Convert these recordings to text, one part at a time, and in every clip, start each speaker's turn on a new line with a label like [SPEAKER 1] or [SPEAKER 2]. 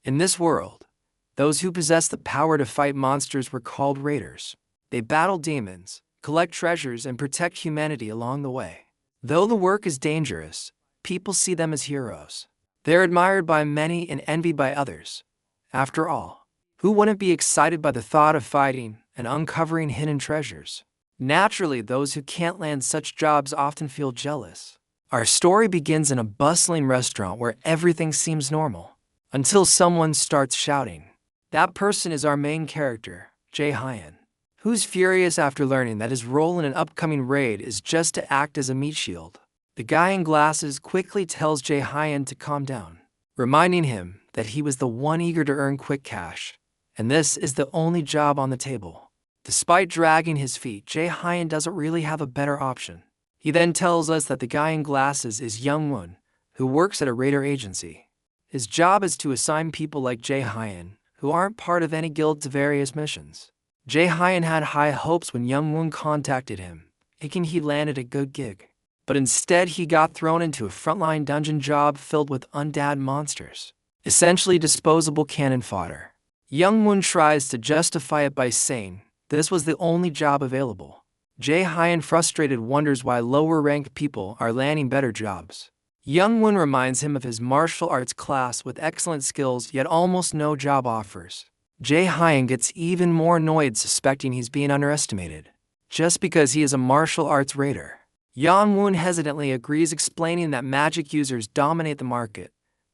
[SPEAKER 1] In this world, those who possess the power to fight monsters were called raiders. They battle demons, collect treasures, and protect humanity along the way. Though the work is dangerous, people see them as heroes. They're admired by many and envied by others. After all, who wouldn't be excited by the thought of fighting and uncovering hidden treasures? Naturally, those who can't land such jobs often feel jealous. Our story begins in a bustling restaurant where everything seems normal, until someone starts shouting. That person is our main character, Jae-hyun, who's furious after learning that his role in an upcoming raid is just to act as a meat shield. The guy in glasses quickly tells Jae-hyun to calm down, reminding him that he was the one eager to earn quick cash, and this is the only job on the table. Despite dragging his feet, Jae-hyun doesn't really have a better option. He then tells us that the guy in glasses is Young-won, who works at a raider agency. His job is to assign people like Jae-hyun, who aren't part of any guild, to various missions. Jae-hyun had high hopes when Young-won contacted him, thinking he landed a good gig. But instead he got thrown into a frontline dungeon job filled with undead monsters, essentially disposable cannon fodder. Young-won tries to justify it by saying this was the only job available. Jae-hyun, frustrated, wonders why lower-ranked people are landing better jobs. Young-won reminds him of his martial arts class with excellent skills yet almost no job offers. Jae-hyun gets even more annoyed, suspecting he's being underestimated, just because he is a martial arts raider. Young-won hesitantly agrees, explaining that magic users dominate the market.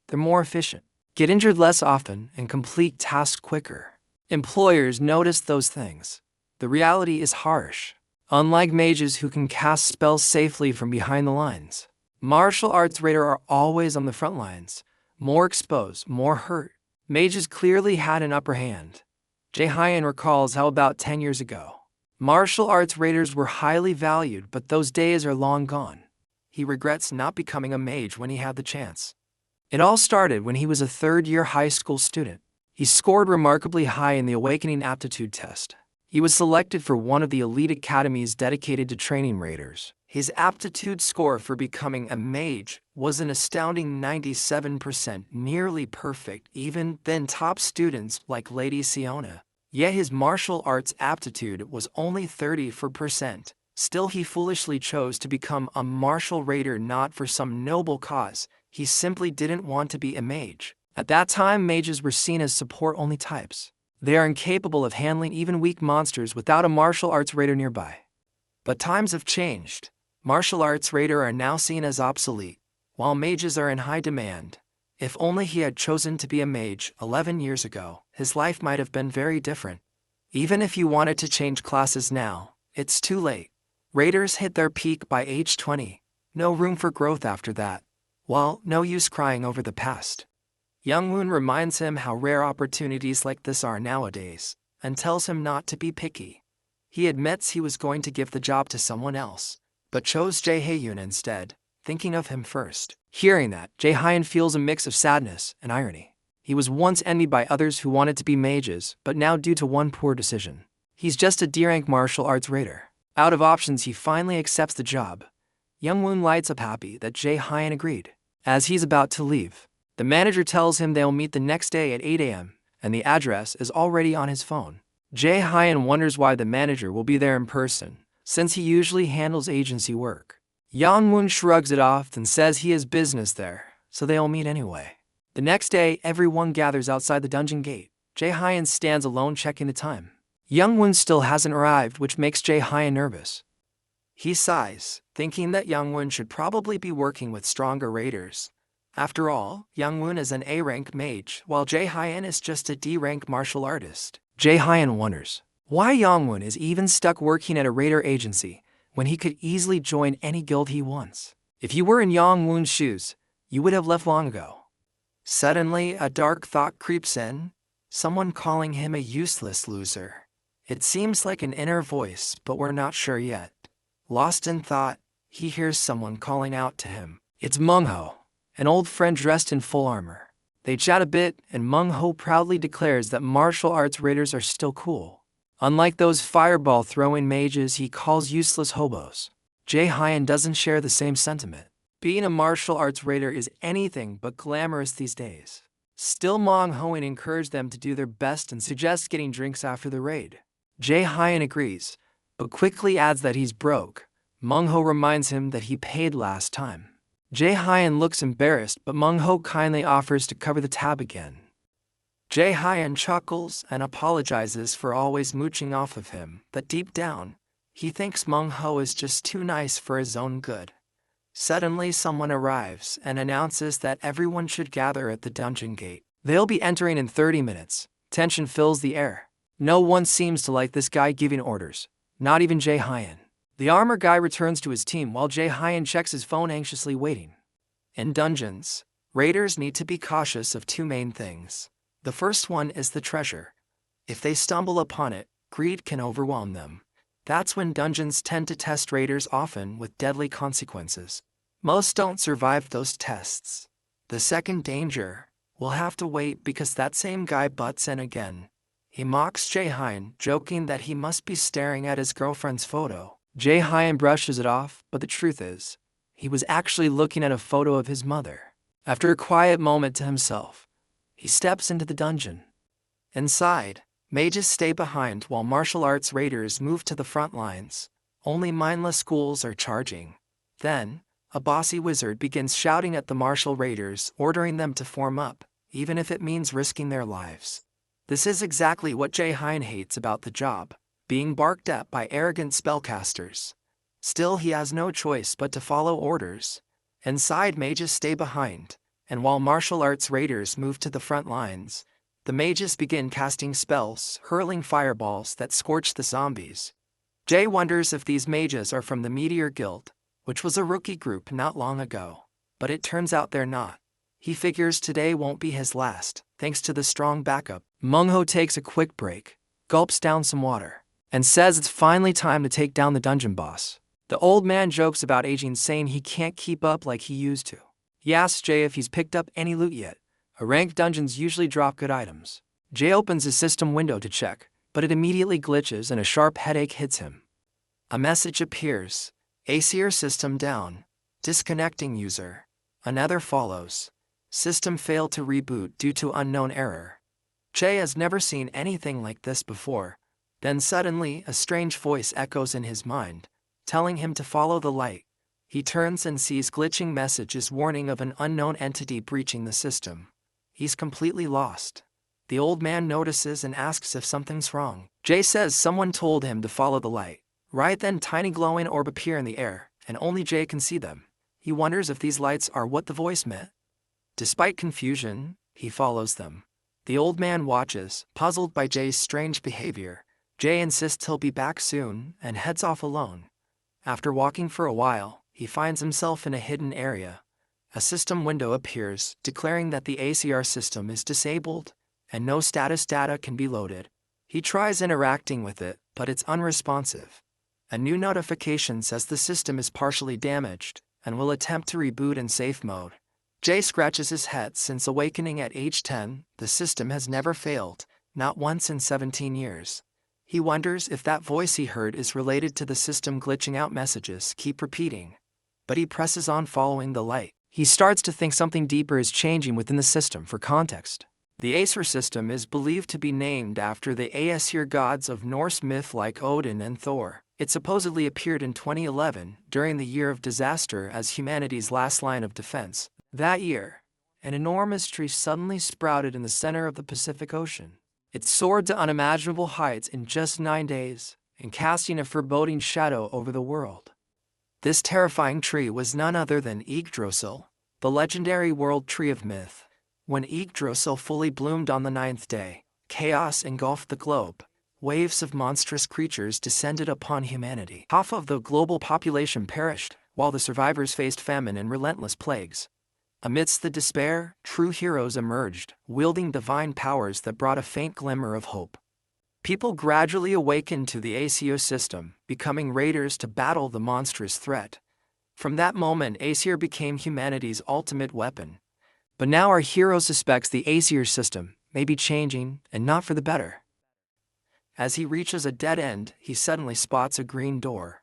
[SPEAKER 1] They're more efficient, get injured less often, and complete tasks quicker. Employers notice those things. The reality is harsh. Unlike mages who can cast spells safely from behind the lines, martial arts raiders are always on the front lines, more exposed, more hurt. Mages clearly had an upper hand. Jae-hyun recalls how about 10 years ago, martial arts raiders were highly valued, but those days are long gone. He regrets not becoming a mage when he had the chance. It all started when he was a third-year high school student. He scored remarkably high in the Awakening aptitude test. He was selected for one of the elite academies dedicated to training raiders. His aptitude score for becoming a mage was an astounding 97%, nearly perfect, even than top students like Lady Siona. Yet his martial arts aptitude was only 30%. Still, he foolishly chose to become a martial raider, not for some noble cause. He simply didn't want to be a mage. At that time, mages were seen as support-only types. They are incapable of handling even weak monsters without a martial arts raider nearby. But times have changed. Martial arts raiders are now seen as obsolete, while mages are in high demand. If only he had chosen to be a mage 11 years ago, his life might have been very different. Even if you wanted to change classes now, it's too late. Raiders hit their peak by age 20. No room for growth after that. Well, no use crying over the past. Young-won reminds him how rare opportunities like this are nowadays, and tells him not to be picky. He admits he was going to give the job to someone else, but chose Jae-hyun instead, thinking of him first. Hearing that, Jae-hyun feels a mix of sadness and irony. He was once envied by others who wanted to be mages, but now, due to one poor decision, he's just a D-rank martial arts raider. Out of options, he finally accepts the job. Young-won lights up happy that Jae-hyun agreed. As he's about to leave, the manager tells him they'll meet the next day at 8 a.m., and the address is already on his phone. Jae-hyun wonders why the manager will be there in person, since he usually handles agency work. Young-won shrugs it off and says he has business there, so they'll meet anyway. The next day, everyone gathers outside the dungeon gate. Jae-hyun stands alone, checking the time. Young-won still hasn't arrived, which makes Jae-hyun nervous. He sighs, thinking that Young-won should probably be working with stronger raiders. After all, Young-won is an A-rank mage, while Jae-hyun is just a D-rank martial artist. Jae-hyun wonders why Young-won is even stuck working at a raider agency when he could easily join any guild he wants. If you were in Young-won's shoes, you would have left long ago. Suddenly, a dark thought creeps in, someone calling him a useless loser. It seems like an inner voice, but we're not sure yet. Lost in thought, he hears someone calling out to him. It's Mung-ho, an old friend dressed in full armor. They chat a bit, and Mung-ho proudly declares that martial arts raiders are still cool. Unlike those fireball-throwing mages he calls useless hobos. Jae-hyun doesn't share the same sentiment. Being a martial arts raider is anything but glamorous these days. Still, Manhwa encouraged them to do their best and suggests getting drinks after the raid. Jae-hyun agrees, but quickly adds that he's broke. Manhwa reminds him that he paid last time. Jae-hyun looks embarrassed, but Manhwa kindly offers to cover the tab again. Jae-hyun chuckles and apologizes for always mooching off of him, but deep down, he thinks Manhwa is just too nice for his own good. Suddenly, someone arrives and announces that everyone should gather at the dungeon gate. They'll be entering in 30 minutes. Tension fills the air. No one seems to like this guy giving orders, not even Jae-hyun. The armor guy returns to his team while Jae-hyun checks his phone, anxiously waiting. In dungeons, raiders need to be cautious of two main things. The first one is the treasure. If they stumble upon it, greed can overwhelm them. That's when dungeons tend to test raiders, often with deadly consequences. Most don't survive those tests. The second danger will have to wait because that same guy butts in again. He mocks Jae-hyun, joking that he must be staring at his girlfriend's photo. Jae-hyun brushes it off, but the truth is, he was actually looking at a photo of his mother. After a quiet moment to himself, he steps into the dungeon. Inside, mages stay behind while martial arts raiders move to the front lines. Only mindless schools are charging. Then, a bossy wizard begins shouting at the martial raiders, ordering them to form up, even if it means risking their lives. This is exactly what Jae-hyun hates about the job, being barked at by arrogant spellcasters. Still, he has no choice but to follow orders. Inside, mages stay behind, and while martial arts raiders move to the front lines, the mages begin casting spells, hurling fireballs that scorch the zombies. Jae wonders if these mages are from the Meteor Guild, which was a rookie group not long ago, but it turns out they're not. He figures today won't be his last, thanks to the strong backup. Manhwa takes a quick break, gulps down some water, and says it's finally time to take down the dungeon boss. The old man jokes about aging, saying he can't keep up like he used to. He asks Jae if he's picked up any loot yet. Ranked dungeons usually drop good items. Jae opens his system window to check, but it immediately glitches and a sharp headache hits him. A message appears: Asura system down. Disconnecting user. Another follows. System failed to reboot due to unknown error. Jae has never seen anything like this before. Then suddenly, a strange voice echoes in his mind, telling him to follow the light. He turns and sees glitching messages warning of an unknown entity breaching the system. He's completely lost. The old man notices and asks if something's wrong. Jae says someone told him to follow the light. Right then, tiny glowing orbs appear in the air, and only Jae can see them. He wonders if these lights are what the voice meant. Despite confusion, he follows them. The old man watches, puzzled by Jae's strange behavior. Jae insists he'll be back soon and heads off alone. After walking for a while, he finds himself in a hidden area. A system window appears, declaring that the ACR system is disabled and no status data can be loaded. He tries interacting with it, but it's unresponsive. A new notification says the system is partially damaged and will attempt to reboot in safe mode. Jae scratches his head. Since awakening at age 10, the system has never failed, not once in 17 years. He wonders if that voice he heard is related to the system glitching out. Messages keep repeating, but he presses on, following the light. He starts to think something deeper is changing within the system. For context, the Asura system is believed to be named after the Aesir gods of Norse myth like Odin and Thor. It supposedly appeared in 2011, during the year of disaster, as humanity's last line of defense. That year, an enormous tree suddenly sprouted in the center of the Pacific Ocean. It soared to unimaginable heights in just 9 days, and casting a foreboding shadow over the world. This terrifying tree was none other than Yggdrasil, the legendary world tree of myth. When Yggdrasil fully bloomed on the 9th day, chaos engulfed the globe. Waves of monstrous creatures descended upon humanity. Half of the global population perished, while the survivors faced famine and relentless plagues. Amidst the despair, true heroes emerged, wielding divine powers that brought a faint glimmer of hope. People gradually awakened to the ACO system, becoming raiders to battle the monstrous threat. From that moment, Asura became humanity's ultimate weapon. But now our hero suspects the Asura system may be changing, and not for the better. As he reaches a dead end, he suddenly spots a green door.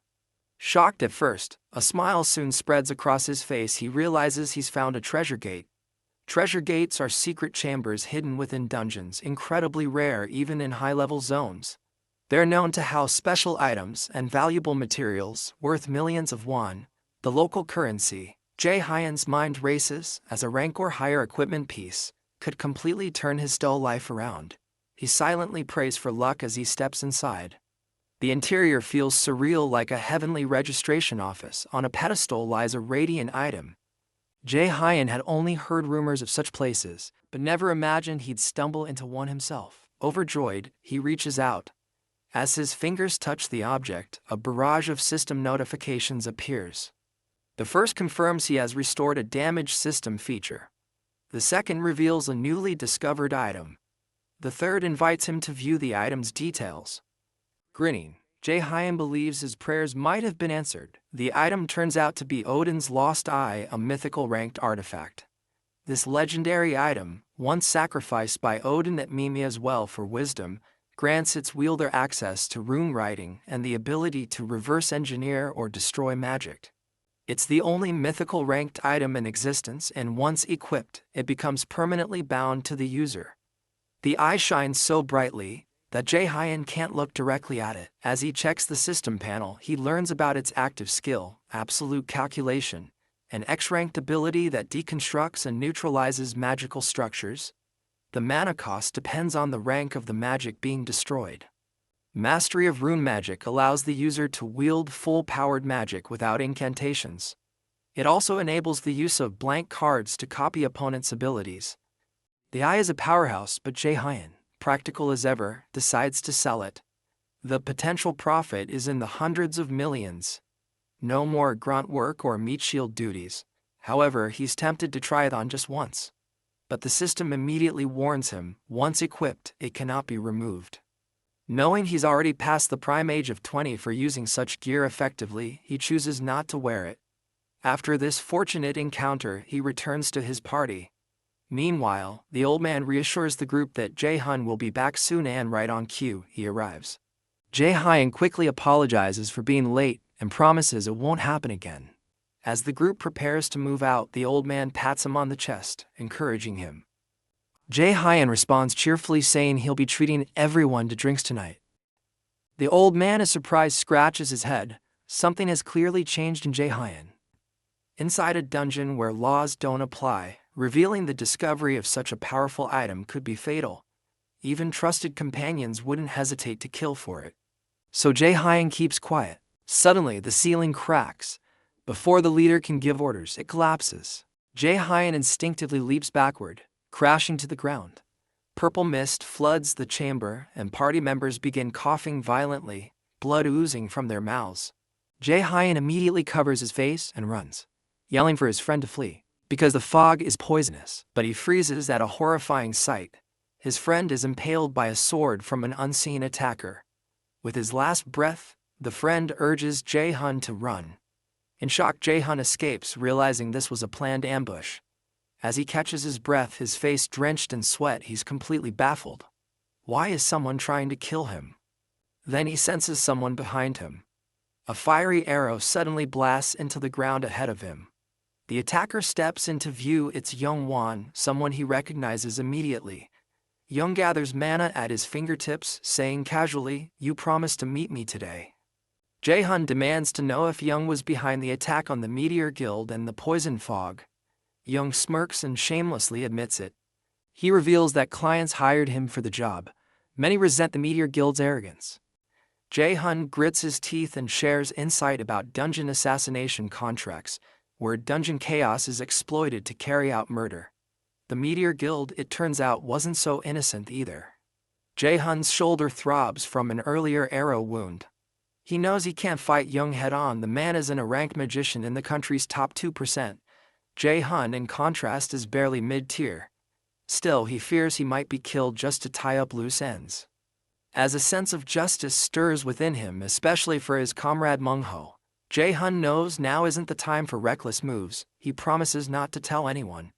[SPEAKER 1] Shocked at first, a smile soon spreads across his face. He realizes he's found a treasure gate. Treasure gates are secret chambers hidden within dungeons, incredibly rare even in high-level zones. They're known to house special items and valuable materials worth millions of won, the local currency. Jae-hyen's mind races as a rank or higher equipment piece could completely turn his dull life around. He silently prays for luck as he steps inside. The interior feels surreal, like a heavenly registration office. On a pedestal lies a radiant item. Jae-hyen had only heard rumors of such places, but never imagined he'd stumble into one himself. Overjoyed, he reaches out. As his fingers touch the object, a barrage of system notifications appears. The first confirms he has restored a damaged system feature. The second reveals a newly discovered item. The third invites him to view the item's details. Grinning, Jae-hyen believes his prayers might have been answered. The item turns out to be Odin's lost eye, a mythical ranked artifact. This legendary item, once sacrificed by Odin at Mimir's well for wisdom, grants its wielder access to rune writing and the ability to reverse engineer or destroy magic. It's the only mythical ranked item in existence, and once equipped, it becomes permanently bound to the user. The eye shines so brightly that Jae-hyen can't look directly at it. As he checks the system panel, he learns about its active skill, absolute calculation, an X-ranked ability that deconstructs and neutralizes magical structures. The mana cost depends on the rank of the magic being destroyed. Mastery of rune magic allows the user to wield full-powered magic without incantations. It also enables the use of blank cards to copy opponents' abilities. The eye is a powerhouse, but Jae-hyen, practical as ever, decides to sell it. The potential profit is in the hundreds of millions. No more grunt work or meat shield duties. However, he's tempted to try it on just once. But the system immediately warns him, once equipped, it cannot be removed. Knowing he's already past the prime age of 20 for using such gear effectively, he chooses not to wear it. After this fortunate encounter, he returns to his party. Meanwhile, the old man reassures the group that Jae-hyen will be back soon, and right on cue, he arrives. Jae-hyen quickly apologizes for being late and promises it won't happen again. As the group prepares to move out, the old man pats him on the chest, encouraging him. Jae-hyen responds cheerfully, saying he'll be treating everyone to drinks tonight. The old man, is surprised, scratches his head. Something has clearly changed in Jae-hyen. Inside a dungeon where laws don't apply, revealing the discovery of such a powerful item could be fatal. Even trusted companions wouldn't hesitate to kill for it. So Jae-hyen keeps quiet. Suddenly, the ceiling cracks. Before the leader can give orders, it collapses. Jae-hyen instinctively leaps backward, crashing to the ground. Purple mist floods the chamber, and party members begin coughing violently, blood oozing from their mouths. Jae-hyen immediately covers his face and runs, yelling for his friend to flee, because the fog is poisonous. But he freezes at a horrifying sight. His friend is impaled by a sword from an unseen attacker. With his last breath, the friend urges Jae-hyen to run. In shock, Jae-hyen escapes, realizing this was a planned ambush. As he catches his breath, his face drenched in sweat, he's completely baffled. Why is someone trying to kill him? Then he senses someone behind him. A fiery arrow suddenly blasts into the ground ahead of him. The attacker steps into view. It's Young-won, someone he recognizes immediately. Young gathers mana at his fingertips, saying casually, "You promised to meet me today." Jae-hyen demands to know if Young was behind the attack on the Meteor Guild and the poison fog. Young smirks and shamelessly admits it. He reveals that clients hired him for the job. Many resent the Meteor Guild's arrogance. Jae-hyen grits his teeth and shares insight about dungeon assassination contracts, where dungeon chaos is exploited to carry out murder. The Meteor Guild, it turns out, wasn't so innocent either. Jae-hyen's shoulder throbs from an earlier arrow wound. He knows he can't fight Young head-on. The man isn't a ranked magician in the country's top 2%. Jae-hyen, in contrast, is barely mid-tier. Still, he fears he might be killed just to tie up loose ends. As a sense of justice stirs within him, especially for his comrade Manhwa, Jae-hyen knows now isn't the time for reckless moves. He promises not to tell anyone.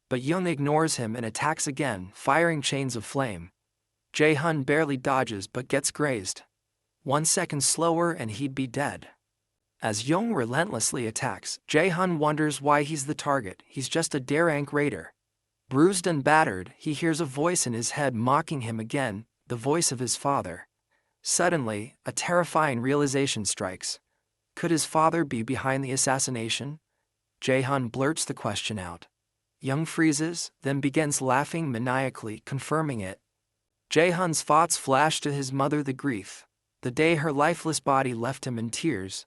[SPEAKER 1] But Young ignores him and attacks again, firing chains of flame. Jae-hyen barely dodges but gets grazed. 1 second slower and he'd be dead. As Young relentlessly attacks, Jae-hyen wonders why he's the target. He's just a daring raider. Bruised and battered, he hears a voice in his head mocking him again, the voice of his father. Suddenly, a terrifying realization strikes. Could his father be behind the assassination? Jae-hun blurts the question out. Young freezes, then begins laughing maniacally, confirming it. Jae-hun's thoughts flash to his mother, the grief. The day her lifeless body left him in tears.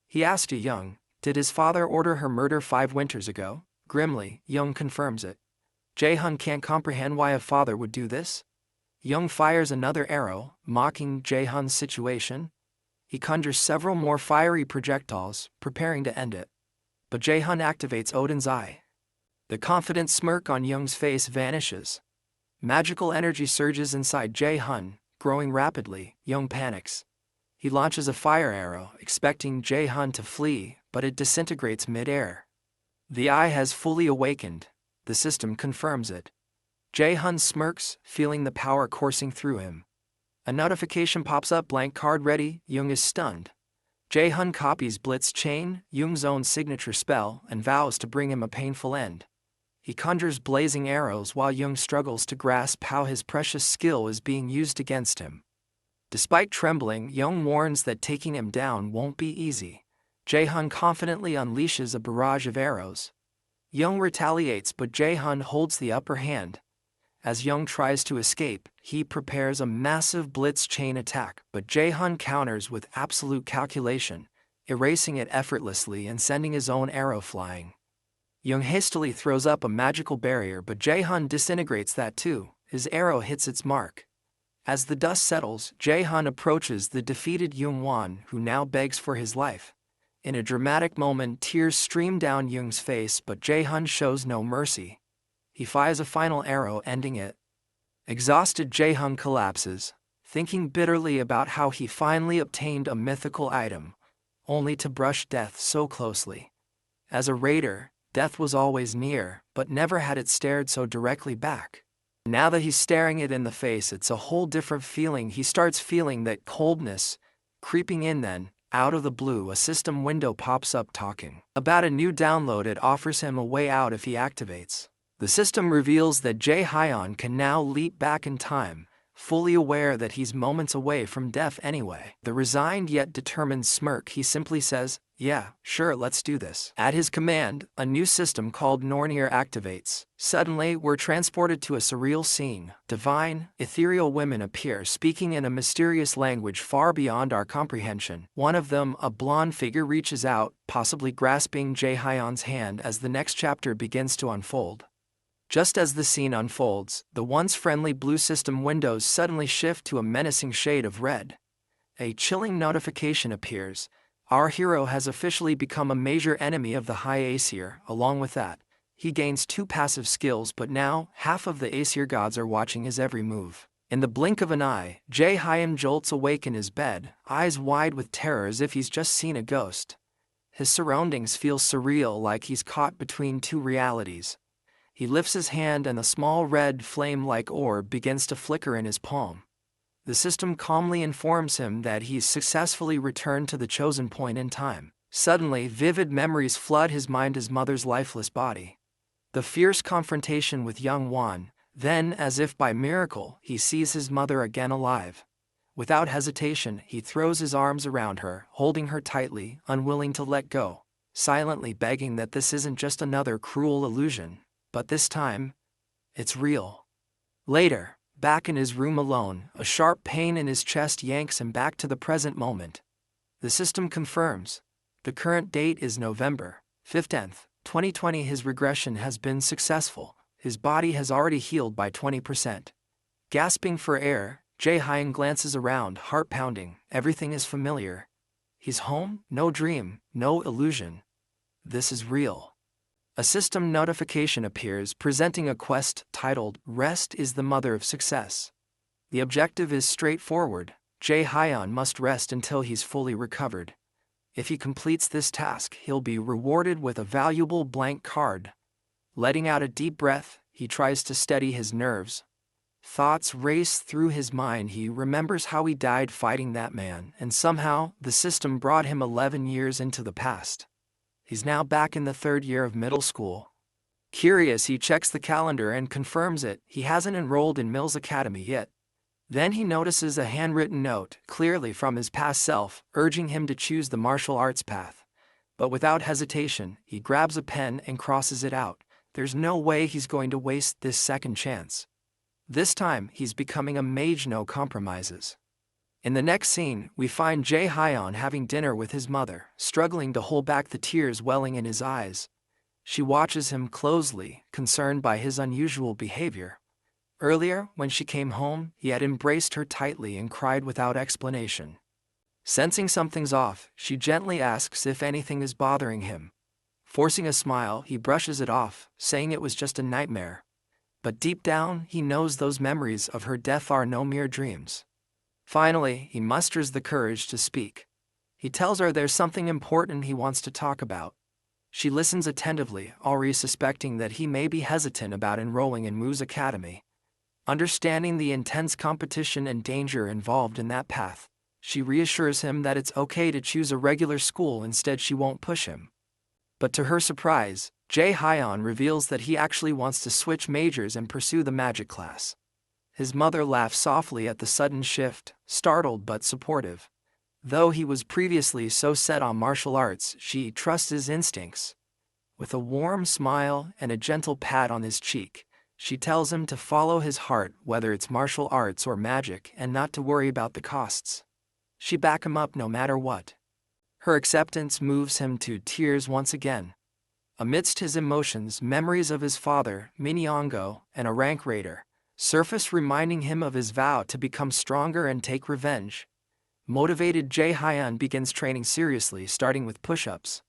[SPEAKER 1] He asked Young, did his father order her murder 5 winters ago? Grimly, Young confirms it. Jae-hun can't comprehend why a father would do this. Young fires another arrow, mocking Jae-hun's situation. He conjures several more fiery projectiles, preparing to end it. But Jae-hun activates Odin's eye. The confident smirk on Young's face vanishes. Magical energy surges inside Jae-hun, growing rapidly. Young panics. He launches a fire arrow, expecting Jae-hun to flee, but it disintegrates mid-air. The eye has fully awakened. The system confirms it. Jae-hun smirks, feeling the power coursing through him. A notification pops up, blank card ready. Young is stunned. Jae-hun copies Blitz's chain, Young's own signature spell, and vows to bring him a painful end. He conjures blazing arrows while Young struggles to grasp how his precious skill is being used against him. Despite trembling, Young warns that taking him down won't be easy. Jae-hun confidently unleashes a barrage of arrows. Young retaliates, but Jae-hun holds the upper hand. As Young tries to escape, he prepares a massive blitz chain attack, but Jae-hun counters with absolute calculation, erasing it effortlessly and sending his own arrow flying. Young hastily throws up a magical barrier, but Jae-hun disintegrates that too. His arrow hits its mark. As the dust settles, Jae-hun approaches the defeated Young-won, who now begs for his life. In a dramatic moment, tears stream down Young's face, but Jae-hun shows no mercy. He fires a final arrow, ending it. Exhausted, Jae-hun collapses, thinking bitterly about how he finally obtained a mythical item, only to brush death so closely. As a raider, death was always near, but never had it stared so directly back. Now that he's staring it in the face, it's a whole different feeling. He starts feeling that coldness creeping in. Then, out of the blue, a system window pops up talking about a new download. It offers him a way out if he activates. The system reveals that Jae-hyun can now leap back in time, fully aware that he's moments away from death anyway. The resigned yet determined smirk, he simply says, "Yeah, sure, let's do this." At his command, a new system called Nornir activates. Suddenly, we're transported to a surreal scene. Divine, ethereal women appear, speaking in a mysterious language far beyond our comprehension. One of them, a blonde figure, reaches out, possibly grasping Jae-hyun's hand as the next chapter begins to unfold. Just as the scene unfolds, the once friendly blue system windows suddenly shift to a menacing shade of red. A chilling notification appears. Our hero has officially become a major enemy of the High Aesir. Along with that, he gains 2 passive skills, but now, half of the Aesir gods are watching his every move. In the blink of an eye, Jae-hyun jolts awake in his bed, eyes wide with terror as if he's just seen a ghost. His surroundings feel surreal, like he's caught between 2 realities. He lifts his hand and a small red flame-like orb begins to flicker in his palm. The system calmly informs him that he's successfully returned to the chosen point in time. Suddenly, vivid memories flood his mind, his mother's lifeless body. The fierce confrontation with young Won, then, as if by miracle, he sees his mother again alive. Without hesitation, he throws his arms around her, holding her tightly, unwilling to let go, silently begging that this isn't just another cruel illusion. But this time, it's real. Later, back in his room alone, a sharp pain in his chest yanks him back to the present moment. The system confirms. The current date is November 15th, 2020. His regression has been successful. His body has already healed by 20%. Gasping for air, Jae-hyun glances around, heart pounding. Everything is familiar. He's home, no dream, no illusion. This is real. A system notification appears presenting a quest titled, "Rest is the Mother of Success." The objective is straightforward. Jae-hyun must rest until he's fully recovered. If he completes this task, he'll be rewarded with a valuable blank card. Letting out a deep breath, he tries to steady his nerves. Thoughts race through his mind. He remembers how he died fighting that man, and somehow, the system brought him 11 years into the past. He's now back in the 3rd year of middle school. Curious, he checks the calendar and confirms it. He hasn't enrolled in Mills Academy yet. Then he notices a handwritten note, clearly from his past self, urging him to choose the martial arts path. But without hesitation, he grabs a pen and crosses it out. There's no way he's going to waste this second chance. This time, he's becoming a mage, no compromises. In the next scene, we find Jae-hyun having dinner with his mother, struggling to hold back the tears welling in his eyes. She watches him closely, concerned by his unusual behavior. Earlier, when she came home, he had embraced her tightly and cried without explanation. Sensing something's off, she gently asks if anything is bothering him. Forcing a smile, he brushes it off, saying it was just a nightmare. But deep down, he knows those memories of her death are no mere dreams. Finally, he musters the courage to speak. He tells her there's something important he wants to talk about. She listens attentively, already suspecting that he may be hesitant about enrolling in Mu's Academy. Understanding the intense competition and danger involved in that path, she reassures him that it's okay to choose a regular school. Instead, she won't push him. But to her surprise, Jae-hyun reveals that he actually wants to switch majors and pursue the magic class. His mother laughs softly at the sudden shift, startled but supportive. Though he was previously so set on martial arts, she trusts his instincts. With a warm smile and a gentle pat on his cheek, she tells him to follow his heart, whether it's martial arts or magic, and not to worry about the costs. She backs him up no matter what. Her acceptance moves him to tears once again. Amidst his emotions, memories of his father, Minyongo, and a rank raider, surface, reminding him of his vow to become stronger and take revenge. Motivated, Jae-hyun begins training seriously, starting with push-ups.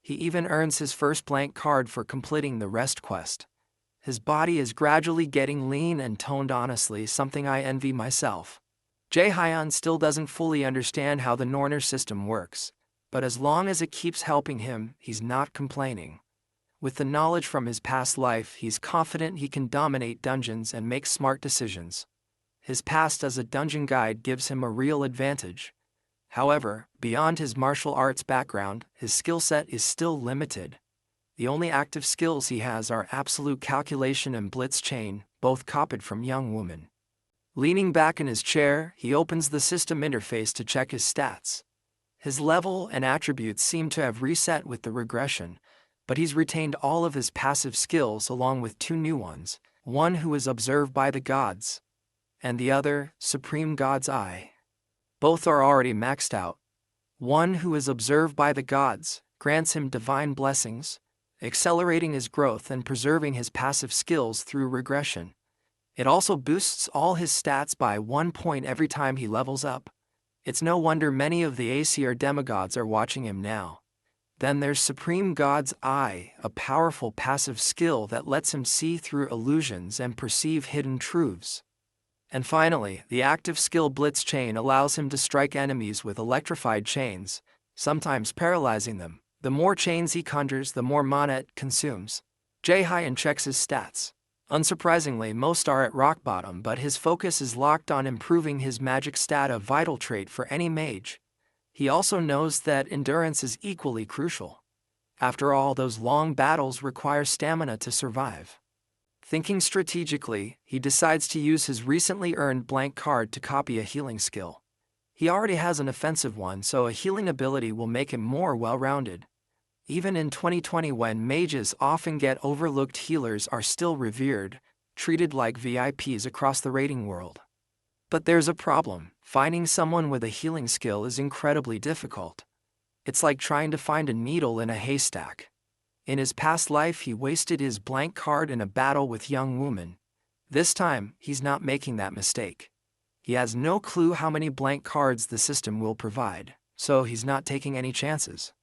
[SPEAKER 1] He even earns his first blank card for completing the rest quest. His body is gradually getting lean and toned, honestly, something I envy myself. Jae-hyun still doesn't fully understand how the Norner system works, but as long as it keeps helping him, he's not complaining. With the knowledge from his past life, he's confident he can dominate dungeons and make smart decisions. His past as a dungeon guide gives him a real advantage. However, beyond his martial arts background, his skill set is still limited. The only active skills he has are absolute calculation and blitz chain, both copied from young woman. Leaning back in his chair, he opens the system interface to check his stats. His level and attributes seem to have reset with the regression, but he's retained all of his passive skills along with two new ones, one who is observed by the gods, and the other, Supreme God's Eye. Both are already maxed out. One who is observed by the gods grants him divine blessings, accelerating his growth and preserving his passive skills through regression. It also boosts all his stats by 1 point every time he levels up. It's no wonder many of the AC or demigods are watching him now. Then there's Supreme God's Eye, a powerful passive skill that lets him see through illusions and perceive hidden truths. And finally, the active skill Blitz Chain allows him to strike enemies with electrified chains, sometimes paralyzing them. The more chains he conjures, the more mana it consumes. Jae-hyun checks his stats. Unsurprisingly, most are at rock bottom, but his focus is locked on improving his magic stat, a vital trait for any mage. He also knows that endurance is equally crucial. After all, those long battles require stamina to survive. Thinking strategically, he decides to use his recently earned blank card to copy a healing skill. He already has an offensive one, so a healing ability will make him more well-rounded. Even in 2020, when mages often get overlooked, healers are still revered, treated like VIPs across the raiding world. But there's a problem. Finding someone with a healing skill is incredibly difficult. It's like trying to find a needle in a haystack. In his past life, he wasted his blank card in a battle with young woman. This time, he's not making that mistake. He has no clue how many blank cards the system will provide, so he's not taking any chances.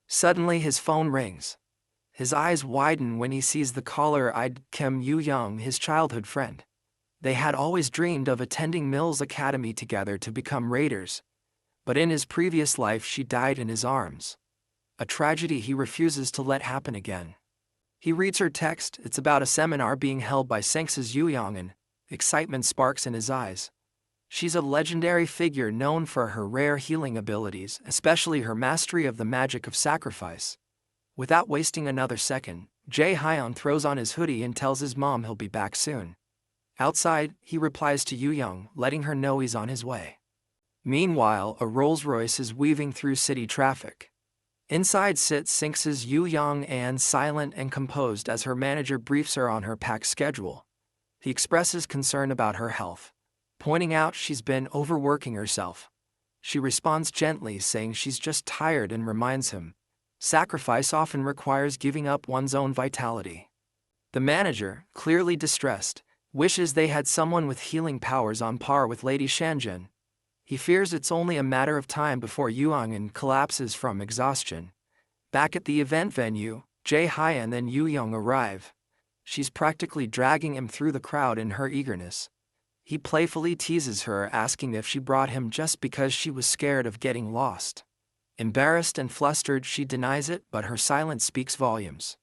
[SPEAKER 1] Suddenly, his phone rings. His eyes widen when he sees the caller-eyed Kim Yu-young, his childhood friend. They had always dreamed of attending Mills Academy together to become raiders, but in his previous life she died in his arms. A tragedy he refuses to let happen again. He reads her text. It's about a seminar being held by Sengs's Yu-young, and excitement sparks in his eyes. She's a legendary figure known for her rare healing abilities, especially her mastery of the magic of sacrifice. Without wasting another second, Jae-hyun throws on his hoodie and tells his mom he'll be back soon. Outside, he replies to Yoo-young, letting her know he's on his way. Meanwhile, a Rolls-Royce is weaving through city traffic. Inside sits Sinx's Yoo-young Ann, silent and composed as her manager briefs her on her packed schedule. He expresses concern about her health, pointing out she's been overworking herself. She responds gently, saying she's just tired, and reminds him, sacrifice often requires giving up one's own vitality. The manager, clearly distressed, wishes they had someone with healing powers on par with Lady Shanjin. He fears it's only a matter of time before Yoo-young collapses from exhaustion. Back at the event venue, Jae-hyun and Yoo-young arrive. She's practically dragging him through the crowd in her eagerness. He playfully teases her, asking if she brought him just because she was scared of getting lost. Embarrassed and flustered, she denies it, but her silence speaks volumes.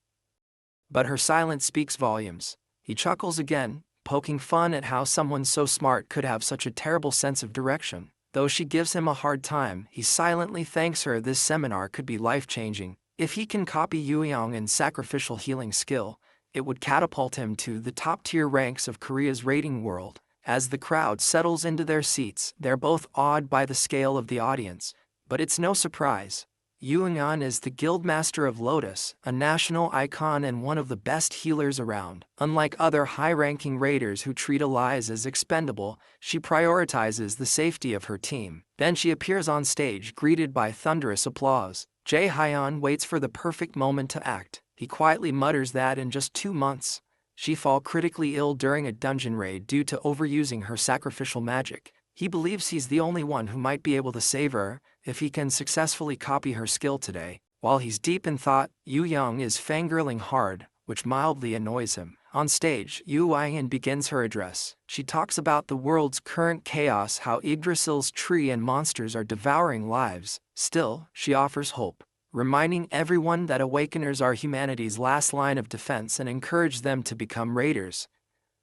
[SPEAKER 1] He chuckles again, poking fun at how someone so smart could have such a terrible sense of direction. Though she gives him a hard time, he silently thanks her. This seminar could be life-changing. If he can copy Yoo-young's sacrificial healing skill, it would catapult him to the top-tier ranks of Korea's rating world. As the crowd settles into their seats, they're both awed by the scale of the audience. But it's no surprise. Yoo-young is the Guildmaster of Lotus, a national icon and one of the best healers around. Unlike other high-ranking raiders who treat allies as expendable, she prioritizes the safety of her team. Then she appears on stage, greeted by thunderous applause. Jae-hyun waits for the perfect moment to act. He quietly mutters that in just 2 months, she fall critically ill during a dungeon raid due to overusing her sacrificial magic. He believes he's the only one who might be able to save her if he can successfully copy her skill today. While he's deep in thought, Yoo-young is fangirling hard, which mildly annoys him. On stage, Yoo-young begins her address. She talks about the world's current chaos, how Yggdrasil's tree and monsters are devouring lives. Still, she offers hope, reminding everyone that awakeners are humanity's last line of defense and encourage them to become raiders.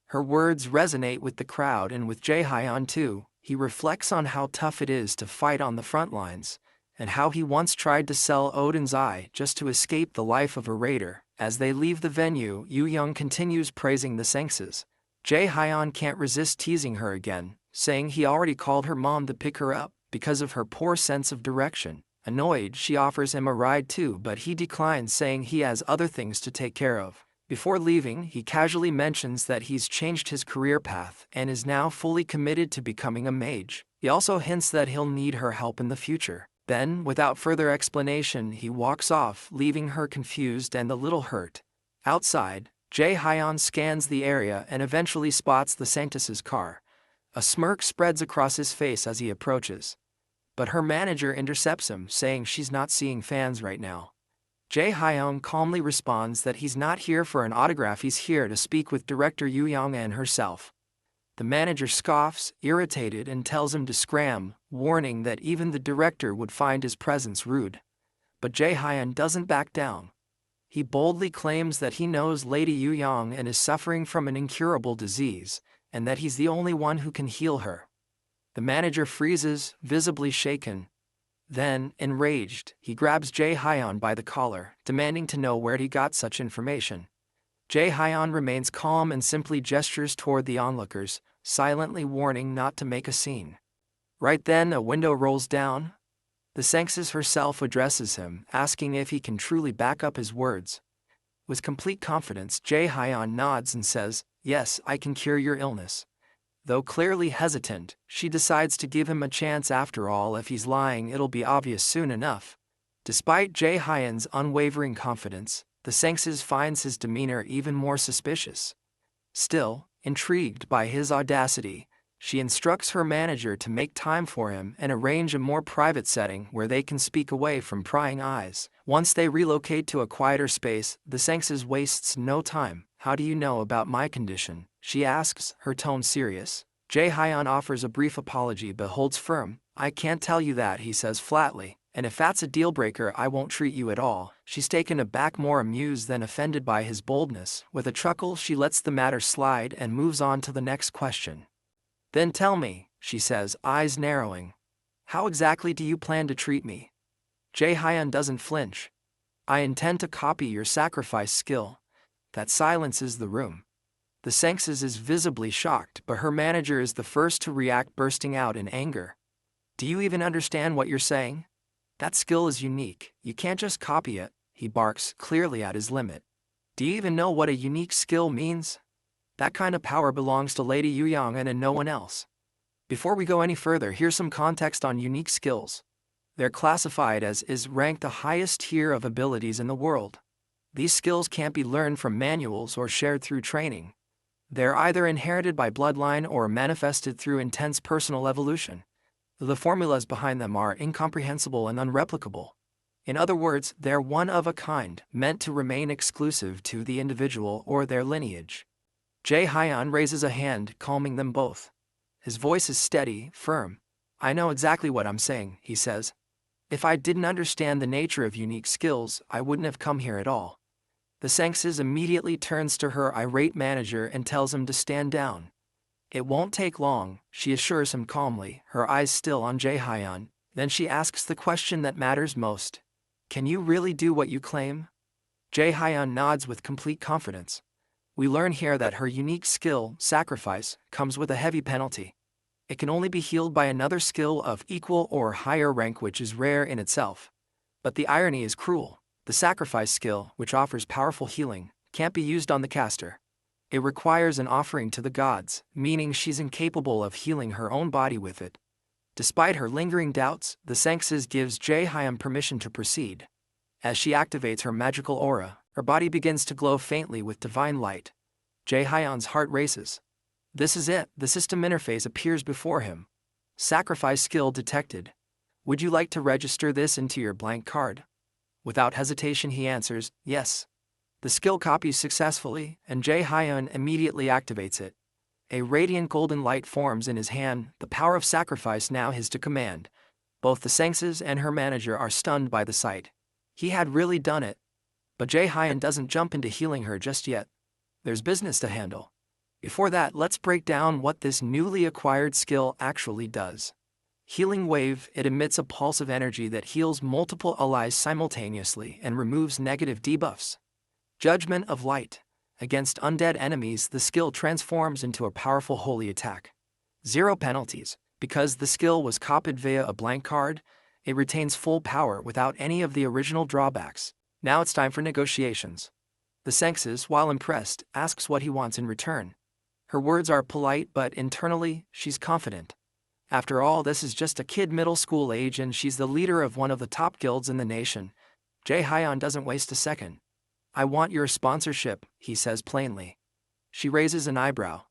[SPEAKER 1] Her words resonate with the crowd and with Jae-hyun too. He reflects on how tough it is to fight on the front lines, and how he once tried to sell Odin's eye just to escape the life of a raider. As they leave the venue, Yoo-young continues praising the Sinxes. Jae-hyun can't resist teasing her again, saying he already called her mom to pick her up because of her poor sense of direction. Annoyed, she offers him a ride too, but he declines, saying he has other things to take care of. Before leaving, he casually mentions that he's changed his career path and is now fully committed to becoming a mage. He also hints that he'll need her help in the future. Then, without further explanation, he walks off, leaving her confused and a little hurt. Outside, Jae-hyun scans the area and eventually spots the Sanctus's car. A smirk spreads across his face as he approaches. But her manager intercepts him, saying she's not seeing fans right now. Jae-hyun calmly responds that he's not here for an autograph, he's here to speak with director Yoo-young herself. The manager scoffs, irritated, and tells him to scram, warning that even the director would find his presence rude. But Jae-hyun doesn't back down. He boldly claims that he knows Lady Yoo-young and is suffering from an incurable disease, and that he's the only one who can heal her. The manager freezes, visibly shaken. Then, enraged, he grabs Jae-hyun by the collar, demanding to know where he got such information. Jae-hyun remains calm and simply gestures toward the onlookers, silently warning not to make a scene. Right then, a window rolls down. The Sinxes herself addresses him, asking if he can truly back up his words. With complete confidence, Jae-hyun nods and says, "Yes, I can cure your illness." Though clearly hesitant, she decides to give him a chance after all. If he's lying, it'll be obvious soon enough. Despite Jae-hyun's unwavering confidence, the Sinxes finds his demeanor even more suspicious. Still, intrigued by his audacity, she instructs her manager to make time for him and arrange a more private setting where they can speak away from prying eyes. Once they relocate to a quieter space, the Sinxes wastes no time. "How do you know about my condition?" she asks, her tone serious. Jae-hyun offers a brief apology but holds firm. "I can't tell you that," he says flatly, "and if that's a deal-breaker, I won't treat you at all." She's taken aback, more amused than offended by his boldness. With a chuckle, she lets the matter slide and moves on to the next question. "Then tell me," she says, eyes narrowing, "how exactly do you plan to treat me?" Jae-hyun doesn't flinch. "I intend to copy your sacrifice skill. that silences the room. The Senses is visibly shocked, but her manager is the first to react, bursting out in anger. Do you even understand what you're saying? That skill is unique, you can't just copy it, he barks, clearly at his limit. Do you even know what a unique skill means? That kind of power belongs to Lady Yu Yang and no one else. Before we go any further, here's some context on unique skills. They're classified as is ranked the highest tier of abilities in the world. These skills can't be learned from manuals or shared through training. They're either inherited by bloodline or manifested through intense personal evolution. The formulas behind them are incomprehensible and unreplicable. In other words, they're one of a kind, meant to remain exclusive to the individual or their lineage. Jae-hyun raises a hand, calming them both. His voice is steady, firm. I know exactly what I'm saying, he says. If I didn't understand the nature of unique skills, I wouldn't have come here at all. The Senses immediately turns to her irate manager and tells him to stand down. It won't take long, she assures him calmly, her eyes still on Jae-hyun. Then she asks the question that matters most. Can you really do what you claim? Jae-hyun nods with complete confidence. We learn here that her unique skill, sacrifice, comes with a heavy penalty. It can only be healed by another skill of equal or higher rank, which is rare in itself. But the irony is cruel. The sacrifice skill, which offers powerful healing, can't be used on the caster. It requires an offering to the gods, meaning she's incapable of healing her own body with it. Despite her lingering doubts, the Senses gives Jae-hyun permission to proceed. As she activates her magical aura, her body begins to glow faintly with divine light. Jae-hyun's heart races. This is it, the system interface appears before him. Sacrifice skill detected. Would you like to register this into your blank card? Without hesitation he answers, yes. The skill copies successfully, and Jae-hyun immediately activates it. A radiant golden light forms in his hand, the power of sacrifice now his to command. Both the Senses and her manager are stunned by the sight. He had really done it. But Jae-hyun doesn't jump into healing her just yet. There's business to handle. Before that, let's break down what this newly acquired skill actually does. Healing Wave, it emits a pulse of energy that heals multiple allies simultaneously and removes negative debuffs. Judgment of Light. Against undead enemies, the skill transforms into a powerful holy attack. Zero penalties. Because the skill was copied via a blank card, it retains full power without any of the original drawbacks. Now it's time for negotiations. The Senses, while impressed, asks what he wants in return. Her words are polite, but internally, she's confident. After all, this is just a kid middle school age and she's the leader of one of the top guilds in the nation. Jae-hyun doesn't waste a second. I want your sponsorship, he says plainly. She raises an eyebrow.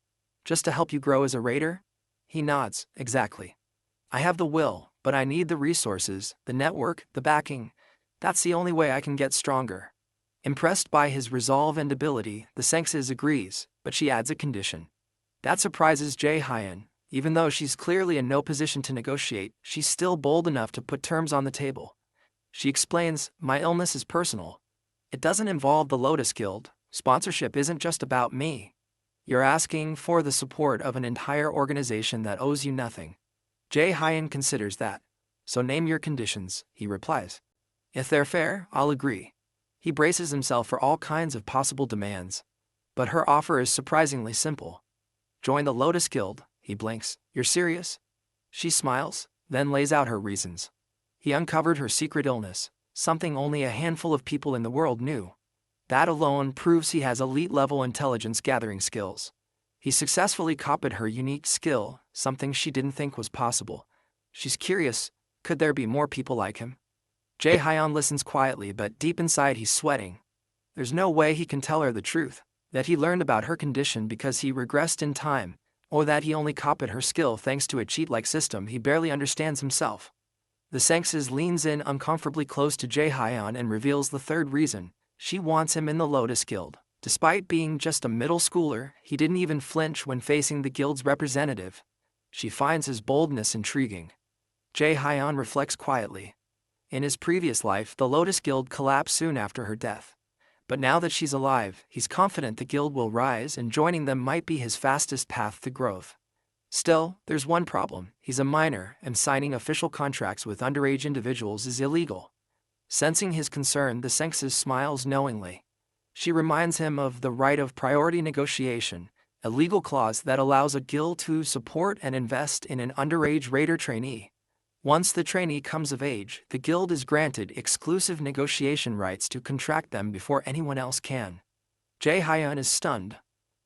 [SPEAKER 1] Just to help you grow as a raider? He nods, exactly. I have the will, but I need the resources, the network, the backing. That's the only way I can get stronger. Impressed by his resolve and ability, the Senses agrees, but she adds a condition. That surprises Jae-hyun. Even though she's clearly in no position to negotiate, she's still bold enough to put terms on the table. She explains, my illness is personal. It doesn't involve the Lotus Guild. Sponsorship isn't just about me. You're asking for the support of an entire organization that owes you nothing. Jae-hyun considers that. So name your conditions, he replies. If they're fair, I'll agree. He braces himself for all kinds of possible demands. But her offer is surprisingly simple. Join the Lotus Guild. He blinks. You're serious? She smiles, then lays out her reasons. He uncovered her secret illness, something only a handful of people in the world knew. That alone proves he has elite-level intelligence gathering skills. He successfully copied her unique skill, something she didn't think was possible. She's curious, could there be more people like him? Jae-hyun listens quietly, but deep inside he's sweating. There's no way he can tell her the truth, that he learned about her condition because he regressed in time, or that he only copied her skill thanks to a cheat-like system he barely understands himself. The Senses leans in uncomfortably close to Jae-hyun and reveals the third reason. She wants him in the Lotus Guild. Despite being just a middle schooler, he didn't even flinch when facing the guild's representative. She finds his boldness intriguing. Jae-hyun reflects quietly. In his previous life, the Lotus Guild collapsed soon after her death. But now that she's alive, he's confident the guild will rise and joining them might be his fastest path to growth. Still, there's one problem. He's a minor, and signing official contracts with underage individuals is illegal. Sensing his concern, the Senses smiles knowingly. She reminds him of the right of priority negotiation, a legal clause that allows a guild to support and invest in an underage raider trainee. Once the trainee comes of age, the guild is granted exclusive negotiation rights to contract them before anyone else can. Jae-hyun is stunned.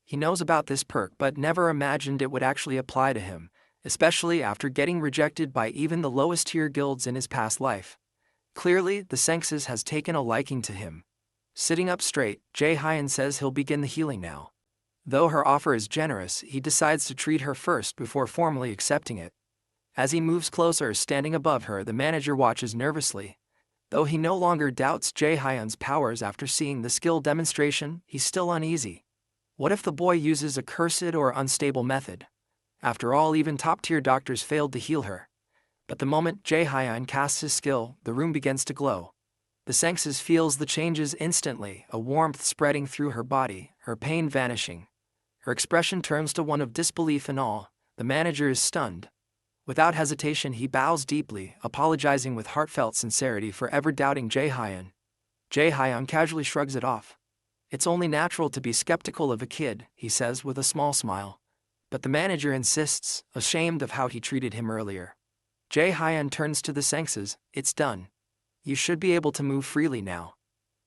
[SPEAKER 1] He knows about this perk but never imagined it would actually apply to him, especially after getting rejected by even the lowest-tier guilds in his past life. Clearly, the Senxes has taken a liking to him. Sitting up straight, Jae-hyun says he'll begin the healing now. Though her offer is generous, he decides to treat her first before formally accepting it. As he moves closer, standing above her, the manager watches nervously. Though he no longer doubts Jae-hyun's powers after seeing the skill demonstration, he's still uneasy. What if the boy uses a cursed or unstable method? After all, even top-tier doctors failed to heal her. But the moment Jae-hyun casts his skill, the room begins to glow. The Senxes feels the changes instantly, a warmth spreading through her body, her pain vanishing. Her expression turns to one of disbelief and awe. The manager is stunned. Without hesitation, he bows deeply, apologizing with heartfelt sincerity for ever doubting Jae-hyun. Jae-hyun casually shrugs it off. It's only natural to be skeptical of a kid, he says with a small smile. But the manager insists, ashamed of how he treated him earlier. Jae-hyun turns to the Senxes. It's done. You should be able to move freely now.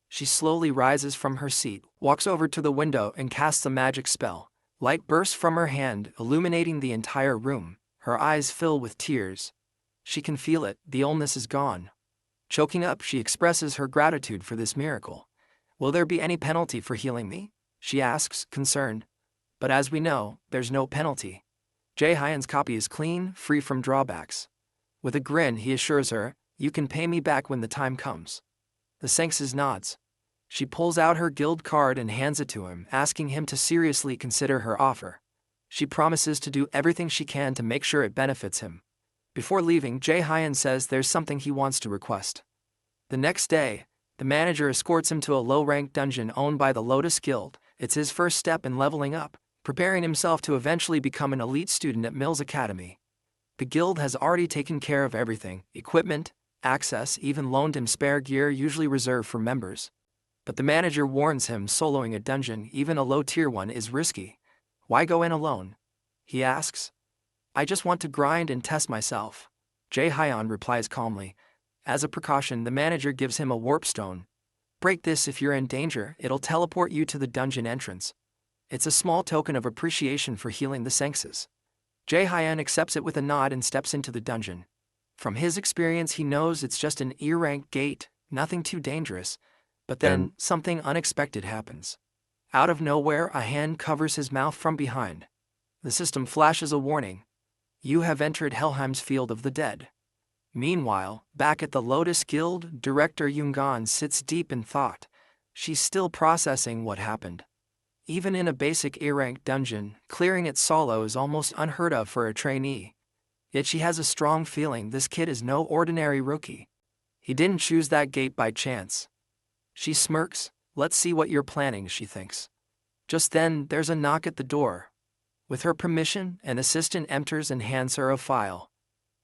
[SPEAKER 1] She slowly rises from her seat, walks over to the window and casts a magic spell. Light bursts from her hand, illuminating the entire room. Her eyes fill with tears. She can feel it, the illness is gone. Choking up, she expresses her gratitude for this miracle. Will there be any penalty for healing me? She asks, concerned. But as we know, there's no penalty. Jae-hyun's copy is clean, free from drawbacks. With a grin, he assures her, you can pay me back when the time comes. The Senxes nods. She pulls out her guild card and hands it to him, asking him to seriously consider her offer. She promises to do everything she can to make sure it benefits him. Before leaving, Jae-hyun says there's something he wants to request. The next day, the manager escorts him to a low-ranked dungeon owned by the Lotus Guild. It's his first step in leveling up, preparing himself to eventually become an elite student at Mills Academy. The guild has already taken care of everything, equipment, access, even loaned him spare gear usually reserved for members. But the manager warns him soloing a dungeon, even a low-tier one, is risky. Why go in alone? He asks. I just want to grind and test myself. Jae-hyun replies calmly. As a precaution, the manager gives him a warp stone. Break this if you're in danger, it'll teleport you to the dungeon entrance. It's a small token of appreciation for healing the Senxes. Jae-hyun accepts it with a nod and steps into the dungeon. From his experience, he knows it's just an E-rank gate, nothing too dangerous. But then, something unexpected happens. Out of nowhere, a hand covers his mouth from behind. The system flashes a warning. You have entered Helheim's Field of the Dead. Meanwhile, back at the Lotus Guild, Director Yoongan sits deep in thought. She's still processing what happened. Even in a basic A-rank dungeon, clearing it solo is almost unheard of for a trainee. Yet she has a strong feeling this kid is no ordinary rookie. He didn't choose that gate by chance. She smirks. Let's see what you're planning, she thinks. Just then, there's a knock at the door. With her permission, an assistant enters and hands her a file.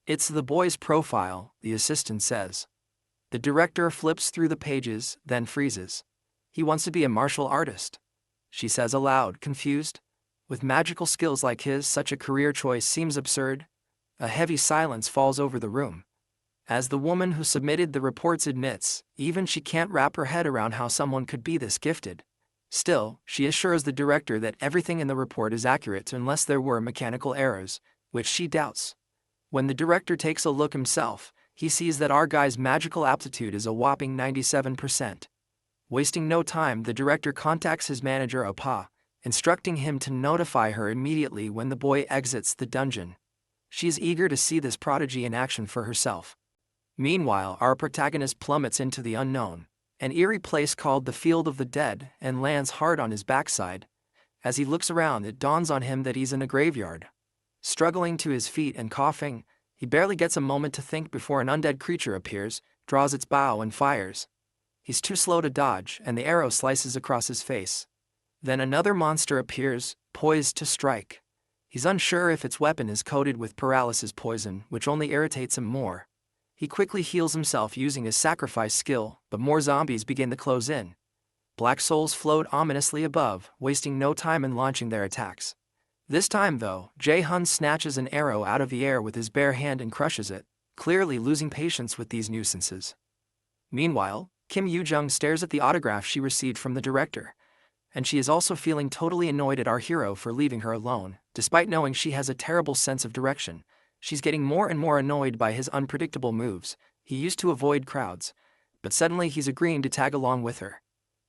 [SPEAKER 1] It's the boy's profile, the assistant says. The director flips through the pages, then freezes. He wants to be a martial artist. She says aloud, confused. With magical skills like his, such a career choice seems absurd. A heavy silence falls over the room. As the woman who submitted the reports admits, even she can't wrap her head around how someone could be this gifted. Still, she assures the director that everything in the report is accurate unless there were mechanical errors, which she doubts. When the director takes a look himself, he sees that our guy's magical aptitude is a whopping 97%. Wasting no time, the director contacts his manager Opa, instructing him to notify her immediately when the boy exits the dungeon. She's eager to see this prodigy in action for herself. Meanwhile, our protagonist plummets into the unknown, an eerie place called the Field of the Dead, and lands hard on his backside. As he looks around, it dawns on him that he's in a graveyard. Struggling to his feet and coughing, he barely gets a moment to think before an undead creature appears, draws its bow and fires. He's too slow to dodge, and the arrow slices across his face. Then another monster appears, poised to strike. He's unsure if its weapon is coated with paralysis poison, which only irritates him more. He quickly heals himself using his sacrifice skill, but more zombies begin to close in. Black souls float ominously above, wasting no time in launching their attacks. This time, though, Jae-hun snatches an arrow out of the air with his bare hand and crushes it, clearly losing patience with these nuisances. Meanwhile, Kim Yoo-jung stares at the autograph she received from the director, and she is also feeling totally annoyed at our hero for leaving her alone. Despite knowing she has a terrible sense of direction, she's getting more and more annoyed by his unpredictable moves. He used to avoid crowds, but suddenly he's agreeing to tag along with her.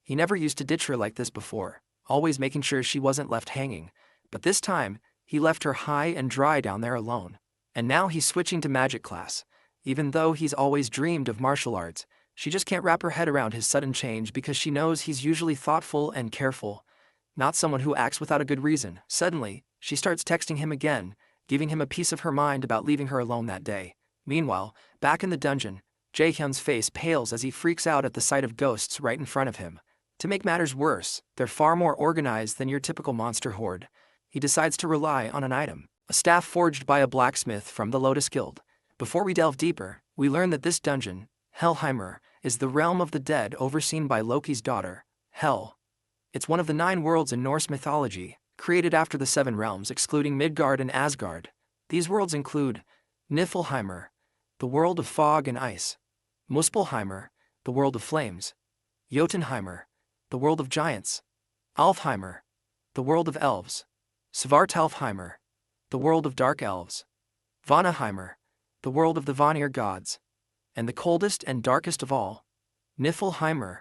[SPEAKER 1] He never used to ditch her like this before, always making sure she wasn't left hanging, but this time, he left her high and dry down there alone. And now he's switching to magic class. Even though he's always dreamed of martial arts, she just can't wrap her head around his sudden change because she knows he's usually thoughtful and careful, not someone who acts without a good reason. Suddenly, she starts texting him again, giving him a piece of her mind about leaving her alone that day. Meanwhile, back in the dungeon, Jae-hyun's face pales as he freaks out at the sight of ghosts right in front of him. To make matters worse, they're far more organized than your typical monster horde. He decides to rely on an item, a staff forged by a blacksmith from the Lotus Guild. Before we delve deeper, we learn that this dungeon, Helheimr, is the realm of the dead overseen by Loki's daughter, Hel. It's one of the 9 worlds in Norse mythology, created after the 7 realms excluding Midgard and Asgard. These worlds include Niflheimr, the world of fog and ice; Muspelheimr, the world of flames; Jotunheimr, the world of giants; Alfheimr, the world of elves; Svartalfheimr, the world of dark elves; Vanaheimr, the world of the Vanir gods; and the coldest and darkest of all, Niflheimr,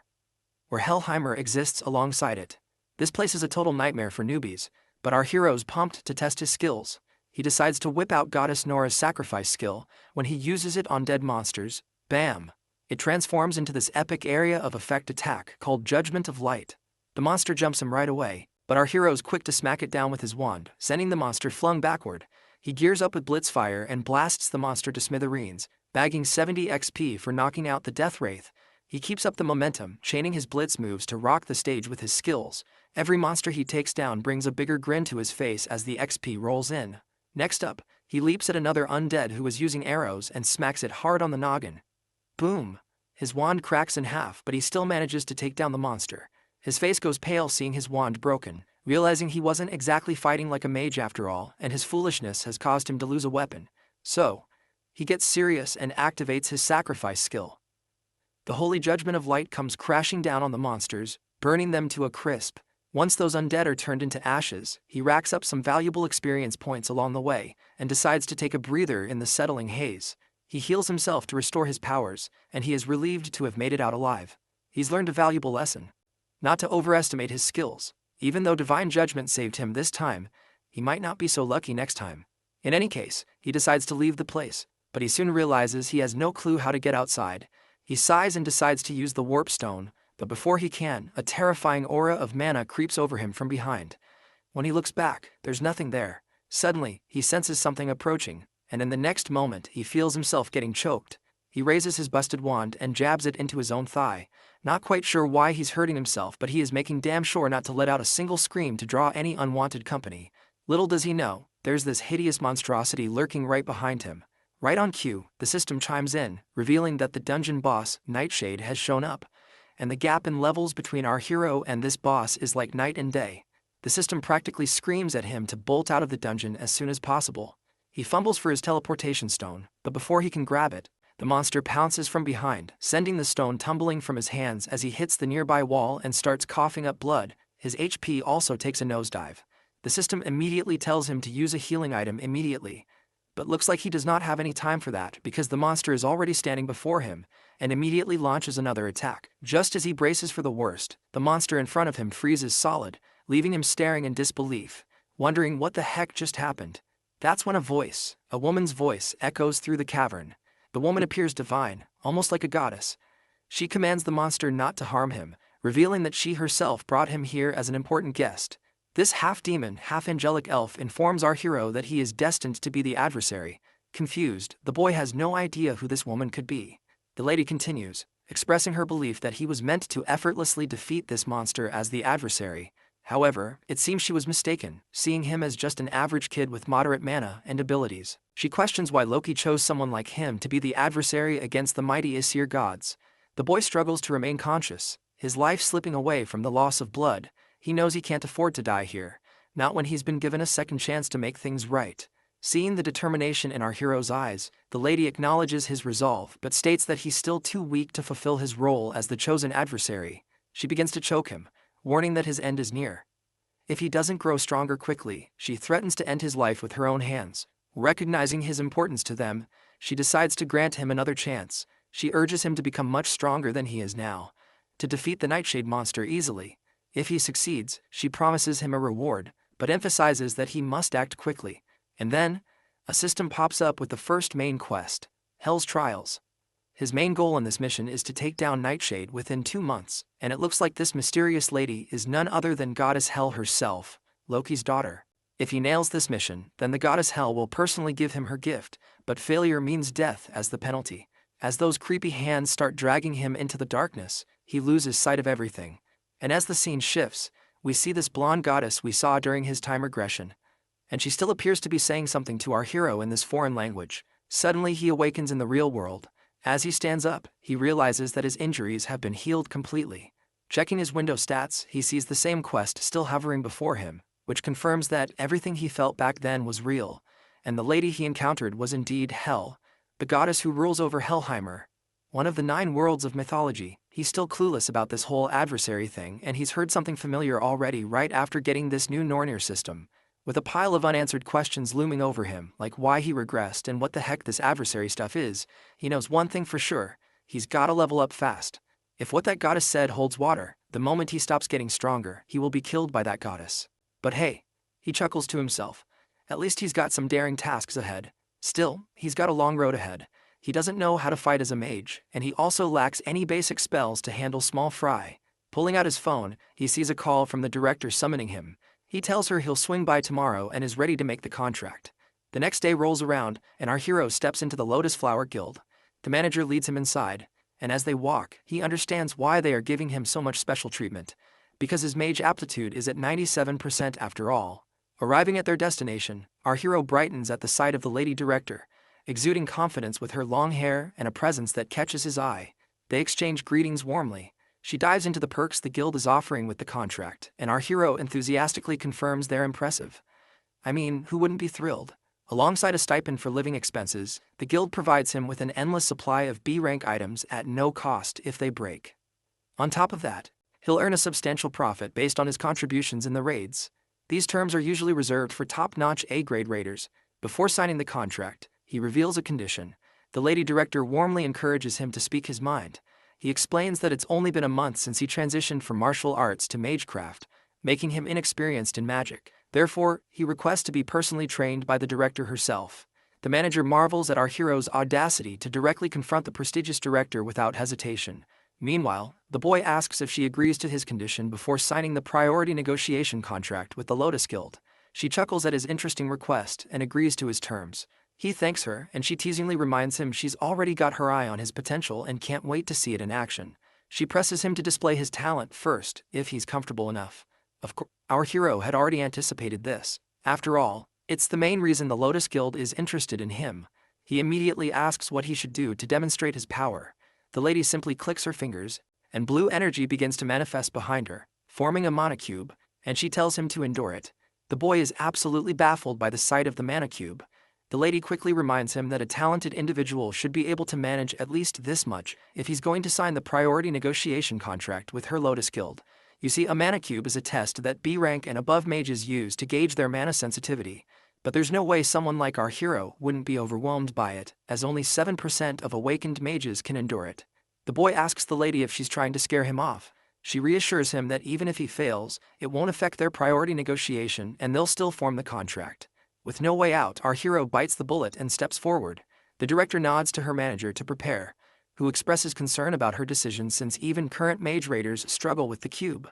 [SPEAKER 1] where Helheimr exists alongside it. This place is a total nightmare for newbies, but our hero's pumped to test his skills. He decides to whip out Goddess Nora's sacrifice skill. When he uses it on dead monsters, bam! It transforms into this epic area of effect attack called Judgment of Light. The monster jumps him right away, but our hero's quick to smack it down with his wand, sending the monster flung backward. He gears up with Blitzfire and blasts the monster to smithereens, bagging 70 XP for knocking out the Death Wraith. He keeps up the momentum, chaining his blitz moves to rock the stage with his skills. Every monster he takes down brings a bigger grin to his face as the XP rolls in. Next up, he leaps at another undead who is using arrows and smacks it hard on the noggin. Boom! His wand cracks in half, but he still manages to take down the monster. His face goes pale seeing his wand broken, realizing he wasn't exactly fighting like a mage after all, and his foolishness has caused him to lose a weapon. So, he gets serious and activates his sacrifice skill. The holy judgment of light comes crashing down on the monsters, burning them to a crisp. Once those undead are turned into ashes, he racks up some valuable experience points along the way, and decides to take a breather in the settling haze. He heals himself to restore his powers, and he is relieved to have made it out alive. He's learned a valuable lesson. Not to overestimate his skills. Even though divine judgment saved him this time, he might not be so lucky next time. In any case, he decides to leave the place, but he soon realizes he has no clue how to get outside. He sighs and decides to use the warp stone, but before he can, a terrifying aura of mana creeps over him from behind. When he looks back, there's nothing there. Suddenly, he senses something approaching, and in the next moment he feels himself getting choked. He raises his busted wand and jabs it into his own thigh. Not quite sure why he's hurting himself, but he is making damn sure not to let out a single scream to draw any unwanted company. Little does he know, there's this hideous monstrosity lurking right behind him. Right on cue, the system chimes in, revealing that the dungeon boss, Nightshade, has shown up. And the gap in levels between our hero and this boss is like night and day. The system practically screams at him to bolt out of the dungeon as soon as possible. He fumbles for his teleportation stone, but before he can grab it, the monster pounces from behind, sending the stone tumbling from his hands as he hits the nearby wall and starts coughing up blood. His HP also takes a nosedive. The system immediately tells him to use a healing item immediately, but looks like he does not have any time for that because the monster is already standing before him and immediately launches another attack. Just as he braces for the worst, the monster in front of him freezes solid, leaving him staring in disbelief, wondering what the heck just happened. That's when a woman's voice, echoes through the cavern. The woman appears divine, almost like a goddess. She commands the monster not to harm him, revealing that she herself brought him here as an important guest. This half-demon, half-angelic elf informs our hero that he is destined to be the adversary. Confused, the boy has no idea who this woman could be. The lady continues, expressing her belief that he was meant to effortlessly defeat this monster as the adversary. However, it seems she was mistaken, seeing him as just an average kid with moderate mana and abilities. She questions why Loki chose someone like him to be the adversary against the mighty Aesir gods. The boy struggles to remain conscious, his life slipping away from the loss of blood. He knows he can't afford to die here, not when he's been given a second chance to make things right. Seeing the determination in our hero's eyes, the lady acknowledges his resolve but states that he's still too weak to fulfill his role as the chosen adversary. She begins to choke him, warning that his end is near. If he doesn't grow stronger quickly, she threatens to end his life with her own hands. Recognizing his importance to them, she decides to grant him another chance. She urges him to become much stronger than he is now, to defeat the Nightshade monster easily. If he succeeds, she promises him a reward, but emphasizes that he must act quickly. And then, a system pops up with the first main quest, Hell's Trials. His main goal in this mission is to take down Nightshade within 2 months, and it looks like this mysterious lady is none other than Goddess Hel herself, Loki's daughter. If he nails this mission, then the Goddess Hel will personally give him her gift, but failure means death as the penalty. As those creepy hands start dragging him into the darkness, he loses sight of everything. And as the scene shifts, we see this blonde goddess we saw during his time regression. And she still appears to be saying something to our hero in this foreign language. Suddenly he awakens in the real world. As he stands up, he realizes that his injuries have been healed completely. Checking his window stats, he sees the same quest still hovering before him, which confirms that everything he felt back then was real, and the lady he encountered was indeed Hel, the goddess who rules over Helheimer, one of the 9 worlds of mythology. He's still clueless about this whole adversary thing, and he's heard something familiar already right after getting this new Nornir system. With a pile of unanswered questions looming over him, like why he regressed and what the heck this adversary stuff is, he knows one thing for sure: he's gotta level up fast. If what that goddess said holds water, the moment he stops getting stronger, he will be killed by that goddess. But hey, he chuckles to himself, at least he's got some daring tasks ahead. Still, he's got a long road ahead. He doesn't know how to fight as a mage, and he also lacks any basic spells to handle small fry. Pulling out his phone, he sees a call from the director summoning him. He tells her he'll swing by tomorrow and is ready to make the contract. The next day rolls around, and our hero steps into the Lotus Flower Guild. The manager leads him inside, and as they walk, he understands why they are giving him so much special treatment. Because his mage aptitude is at 97% after all. Arriving at their destination, our hero brightens at the sight of the lady director, exuding confidence with her long hair and a presence that catches his eye. They exchange greetings warmly. She dives into the perks the guild is offering with the contract, and our hero enthusiastically confirms they're impressive. I mean, who wouldn't be thrilled? Alongside a stipend for living expenses, the guild provides him with an endless supply of B-rank items at no cost if they break. On top of that, he'll earn a substantial profit based on his contributions in the raids. These terms are usually reserved for top-notch A-grade raiders. Before signing the contract, he reveals a condition. The lady director warmly encourages him to speak his mind. He explains that it's only been a month since he transitioned from martial arts to magecraft, making him inexperienced in magic. Therefore, he requests to be personally trained by the director herself. The manager marvels at our hero's audacity to directly confront the prestigious director without hesitation. Meanwhile, the boy asks if she agrees to his condition before signing the priority negotiation contract with the Lotus Guild. She chuckles at his interesting request and agrees to his terms. He thanks her, and she teasingly reminds him she's already got her eye on his potential and can't wait to see it in action. She presses him to display his talent first, if he's comfortable enough. Of course, our hero had already anticipated this. After all, it's the main reason the Lotus Guild is interested in him. He immediately asks what he should do to demonstrate his power. The lady simply clicks her fingers, and blue energy begins to manifest behind her, forming a mana cube, and she tells him to endure it. The boy is absolutely baffled by the sight of the mana cube. The lady quickly reminds him that a talented individual should be able to manage at least this much if he's going to sign the priority negotiation contract with her Lotus Guild. You see, a mana cube is a test that B-rank and above mages use to gauge their mana sensitivity, but there's no way someone like our hero wouldn't be overwhelmed by it, as only 7% of awakened mages can endure it. The boy asks the lady if she's trying to scare him off. She reassures him that even if he fails, it won't affect their priority negotiation and they'll still form the contract. With no way out, our hero bites the bullet and steps forward. The director nods to her manager to prepare, who expresses concern about her decision since even current mage raiders struggle with the cube.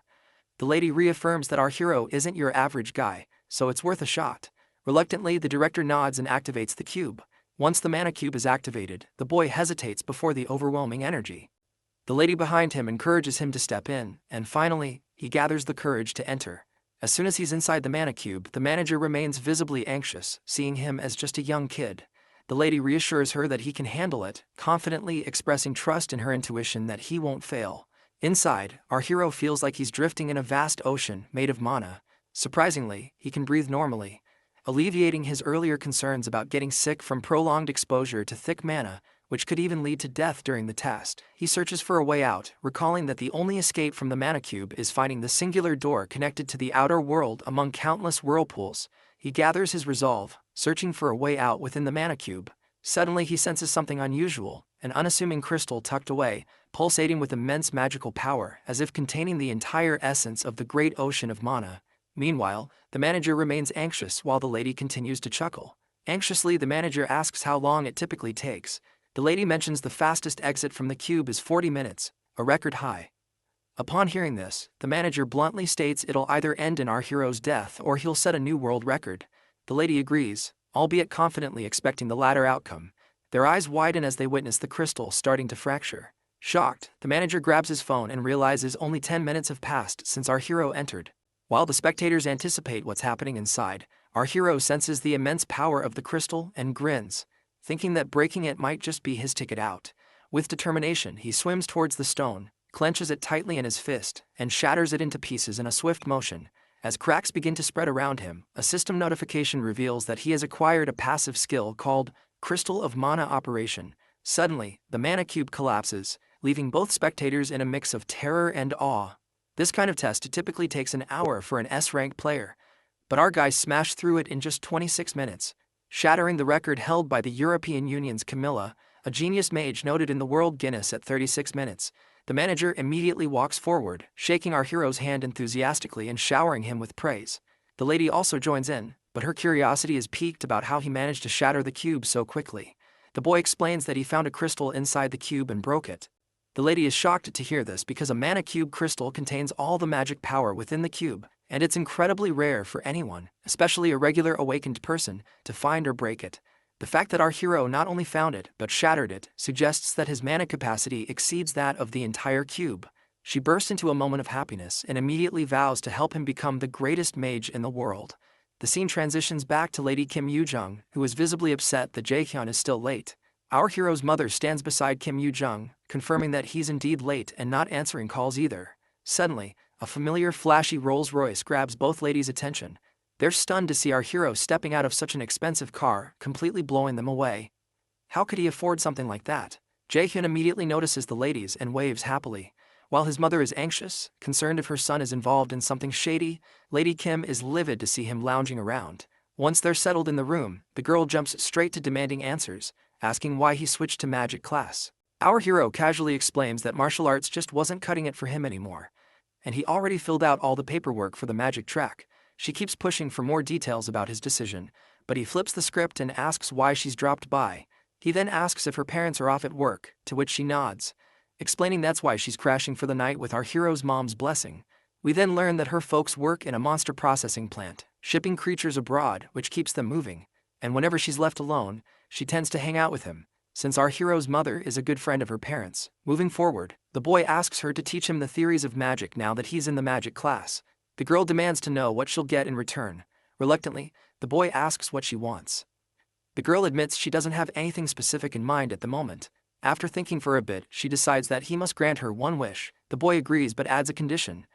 [SPEAKER 1] The lady reaffirms that our hero isn't your average guy, so it's worth a shot. Reluctantly, the director nods and activates the cube. Once the mana cube is activated, the boy hesitates before the overwhelming energy. The lady behind him encourages him to step in, and finally, he gathers the courage to enter. As soon as he's inside the mana cube, the manager remains visibly anxious, seeing him as just a young kid. The lady reassures her that he can handle it, confidently expressing trust in her intuition that he won't fail. Inside, our hero feels like he's drifting in a vast ocean made of mana. Surprisingly, he can breathe normally, alleviating his earlier concerns about getting sick from prolonged exposure to thick mana, which could even lead to death during the test. He searches for a way out, recalling that the only escape from the mana cube is finding the singular door connected to the outer world among countless whirlpools. He gathers his resolve, searching for a way out within the mana cube. Suddenly he senses something unusual, an unassuming crystal tucked away, pulsating with immense magical power, as if containing the entire essence of the great ocean of mana. Meanwhile, the manager remains anxious while the lady continues to chuckle. Anxiously, the manager asks how long it typically takes. The lady mentions the fastest exit from the cube is 40 minutes, a record high. Upon hearing this, the manager bluntly states it'll either end in our hero's death or he'll set a new world record. The lady agrees, albeit confidently expecting the latter outcome. Their eyes widen as they witness the crystal starting to fracture. Shocked, the manager grabs his phone and realizes only 10 minutes have passed since our hero entered. While the spectators anticipate what's happening inside, our hero senses the immense power of the crystal and grins, thinking that breaking it might just be his ticket out. With determination, he swims towards the stone, clenches it tightly in his fist, and shatters it into pieces in a swift motion. As cracks begin to spread around him, a system notification reveals that he has acquired a passive skill called Crystal of Mana Operation. Suddenly, the mana cube collapses, leaving both spectators in a mix of terror and awe. This kind of test typically takes an hour for an S-rank player, but our guy smashed through it in just 26 minutes, shattering the record held by the European Union's Camilla, a genius mage noted in the World Guinness at 36 minutes. The manager immediately walks forward, shaking our hero's hand enthusiastically and showering him with praise. The lady also joins in, but her curiosity is piqued about how he managed to shatter the cube so quickly. The boy explains that he found a crystal inside the cube and broke it. The lady is shocked to hear this because a mana cube crystal contains all the magic power within the cube, and it's incredibly rare for anyone, especially a regular awakened person, to find or break it. The fact that our hero not only found it but shattered it suggests that his mana capacity exceeds that of the entire cube. She bursts into a moment of happiness and immediately vows to help him become the greatest mage in the world. The scene transitions back to Lady Kim Yoo-jung, who is visibly upset that Jae-hyun is still late. Our hero's mother stands beside Kim Yoo-jung, confirming that he's indeed late and not answering calls either. Suddenly, a familiar flashy Rolls-Royce grabs both ladies' attention. They're stunned to see our hero stepping out of such an expensive car, completely blowing them away. How could he afford something like that? Jae-hyun immediately notices the ladies and waves happily. While his mother is anxious, concerned if her son is involved in something shady, Lady Kim is livid to see him lounging around. Once they're settled in the room, the girl jumps straight to demanding answers, asking why he switched to magic class. Our hero casually explains that martial arts just wasn't cutting it for him anymore, and he already filled out all the paperwork for the magic track. She keeps pushing for more details about his decision, but he flips the script and asks why she's dropped by. He then asks if her parents are off at work, to which she nods, explaining that's why she's crashing for the night with our hero's mom's blessing. We then learn that her folks work in a monster processing plant, shipping creatures abroad, which keeps them moving, and whenever she's left alone, she tends to hang out with him, since our hero's mother is a good friend of her parents. Moving forward, the boy asks her to teach him the theories of magic now that he's in the magic class. The girl demands to know what she'll get in return. Reluctantly, the boy asks what she wants. The girl admits she doesn't have anything specific in mind at the moment. After thinking for a bit, she decides that he must grant her one wish. The boy agrees but adds a condition.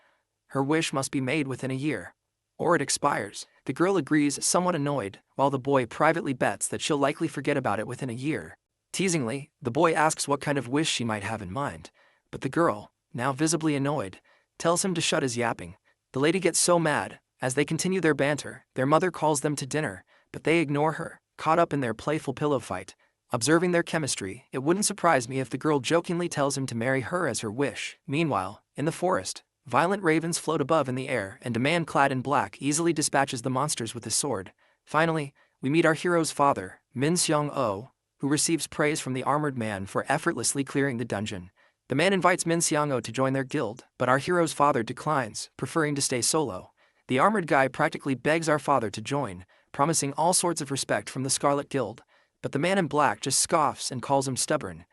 [SPEAKER 1] Her wish must be made within a year, or it expires. The girl agrees, somewhat annoyed, while the boy privately bets that she'll likely forget about it within a year. Teasingly, the boy asks what kind of wish she might have in mind, but the girl, now visibly annoyed, tells him to shut his yapping. The lady gets so mad. As they continue their banter, their mother calls them to dinner, but they ignore her, caught up in their playful pillow fight. Observing their chemistry, it wouldn't surprise me if the girl jokingly tells him to marry her as her wish. Meanwhile, in the forest, violent ravens float above in the air and a man clad in black easily dispatches the monsters with his sword. Finally, we meet our hero's father, Min Seong-oh, who receives praise from the armored man for effortlessly clearing the dungeon. The man invites Min Seong-oh to join their guild, but our hero's father declines, preferring to stay solo. The armored guy practically begs our father to join, promising all sorts of respect from the Scarlet Guild, but the man in black just scoffs and calls him stubborn.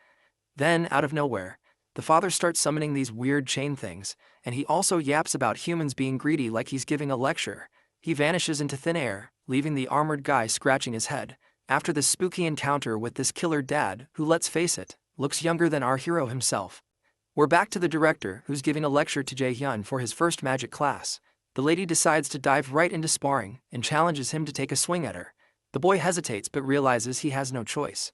[SPEAKER 1] Then, out of nowhere, the father starts summoning these weird chain things, and he also yaps about humans being greedy like he's giving a lecture. He vanishes into thin air, leaving the armored guy scratching his head. After this spooky encounter with this killer dad, who, let's face it, looks younger than our hero himself, We're back to the director, who's giving a lecture to Jae-hyun for his first magic class. The lady decides to dive right into sparring and challenges him to take a swing at her. The boy hesitates but realizes he has no choice.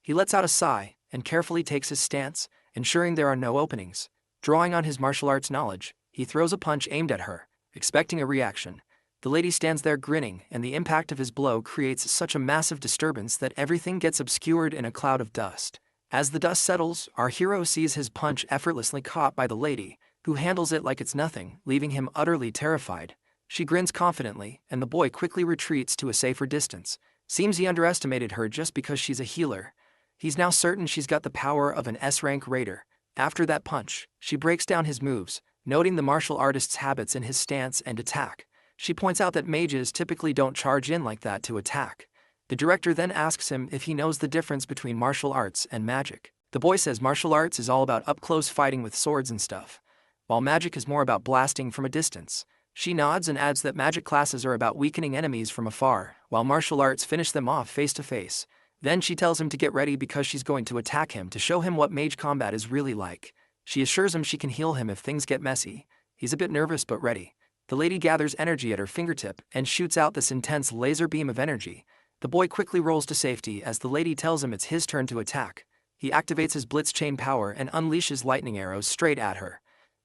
[SPEAKER 1] He lets out a sigh and carefully takes his stance, ensuring there are no openings. Drawing on his martial arts knowledge, he throws a punch aimed at her, expecting a reaction. The lady stands there grinning, and the impact of his blow creates such a massive disturbance that everything gets obscured in a cloud of dust. As the dust settles, our hero sees his punch effortlessly caught by the lady, who handles it like it's nothing, leaving him utterly terrified. She grins confidently, and the boy quickly retreats to a safer distance. Seems he underestimated her just because she's a healer. He's now certain she's got the power of an S-rank raider. After that punch, she breaks down his moves, noting the martial artist's habits in his stance and attack. She points out that mages typically don't charge in like that to attack. The director then asks him if he knows the difference between martial arts and magic. The boy says martial arts is all about up-close fighting with swords and stuff, while magic is more about blasting from a distance. She nods and adds that magic classes are about weakening enemies from afar, while martial arts finish them off face to face. Then she tells him to get ready because she's going to attack him to show him what mage combat is really like. She assures him she can heal him if things get messy. He's a bit nervous but ready. The lady gathers energy at her fingertip and shoots out this intense laser beam of energy. The boy quickly rolls to safety as the lady tells him it's his turn to attack. He activates his blitz chain power and unleashes lightning arrows straight at her.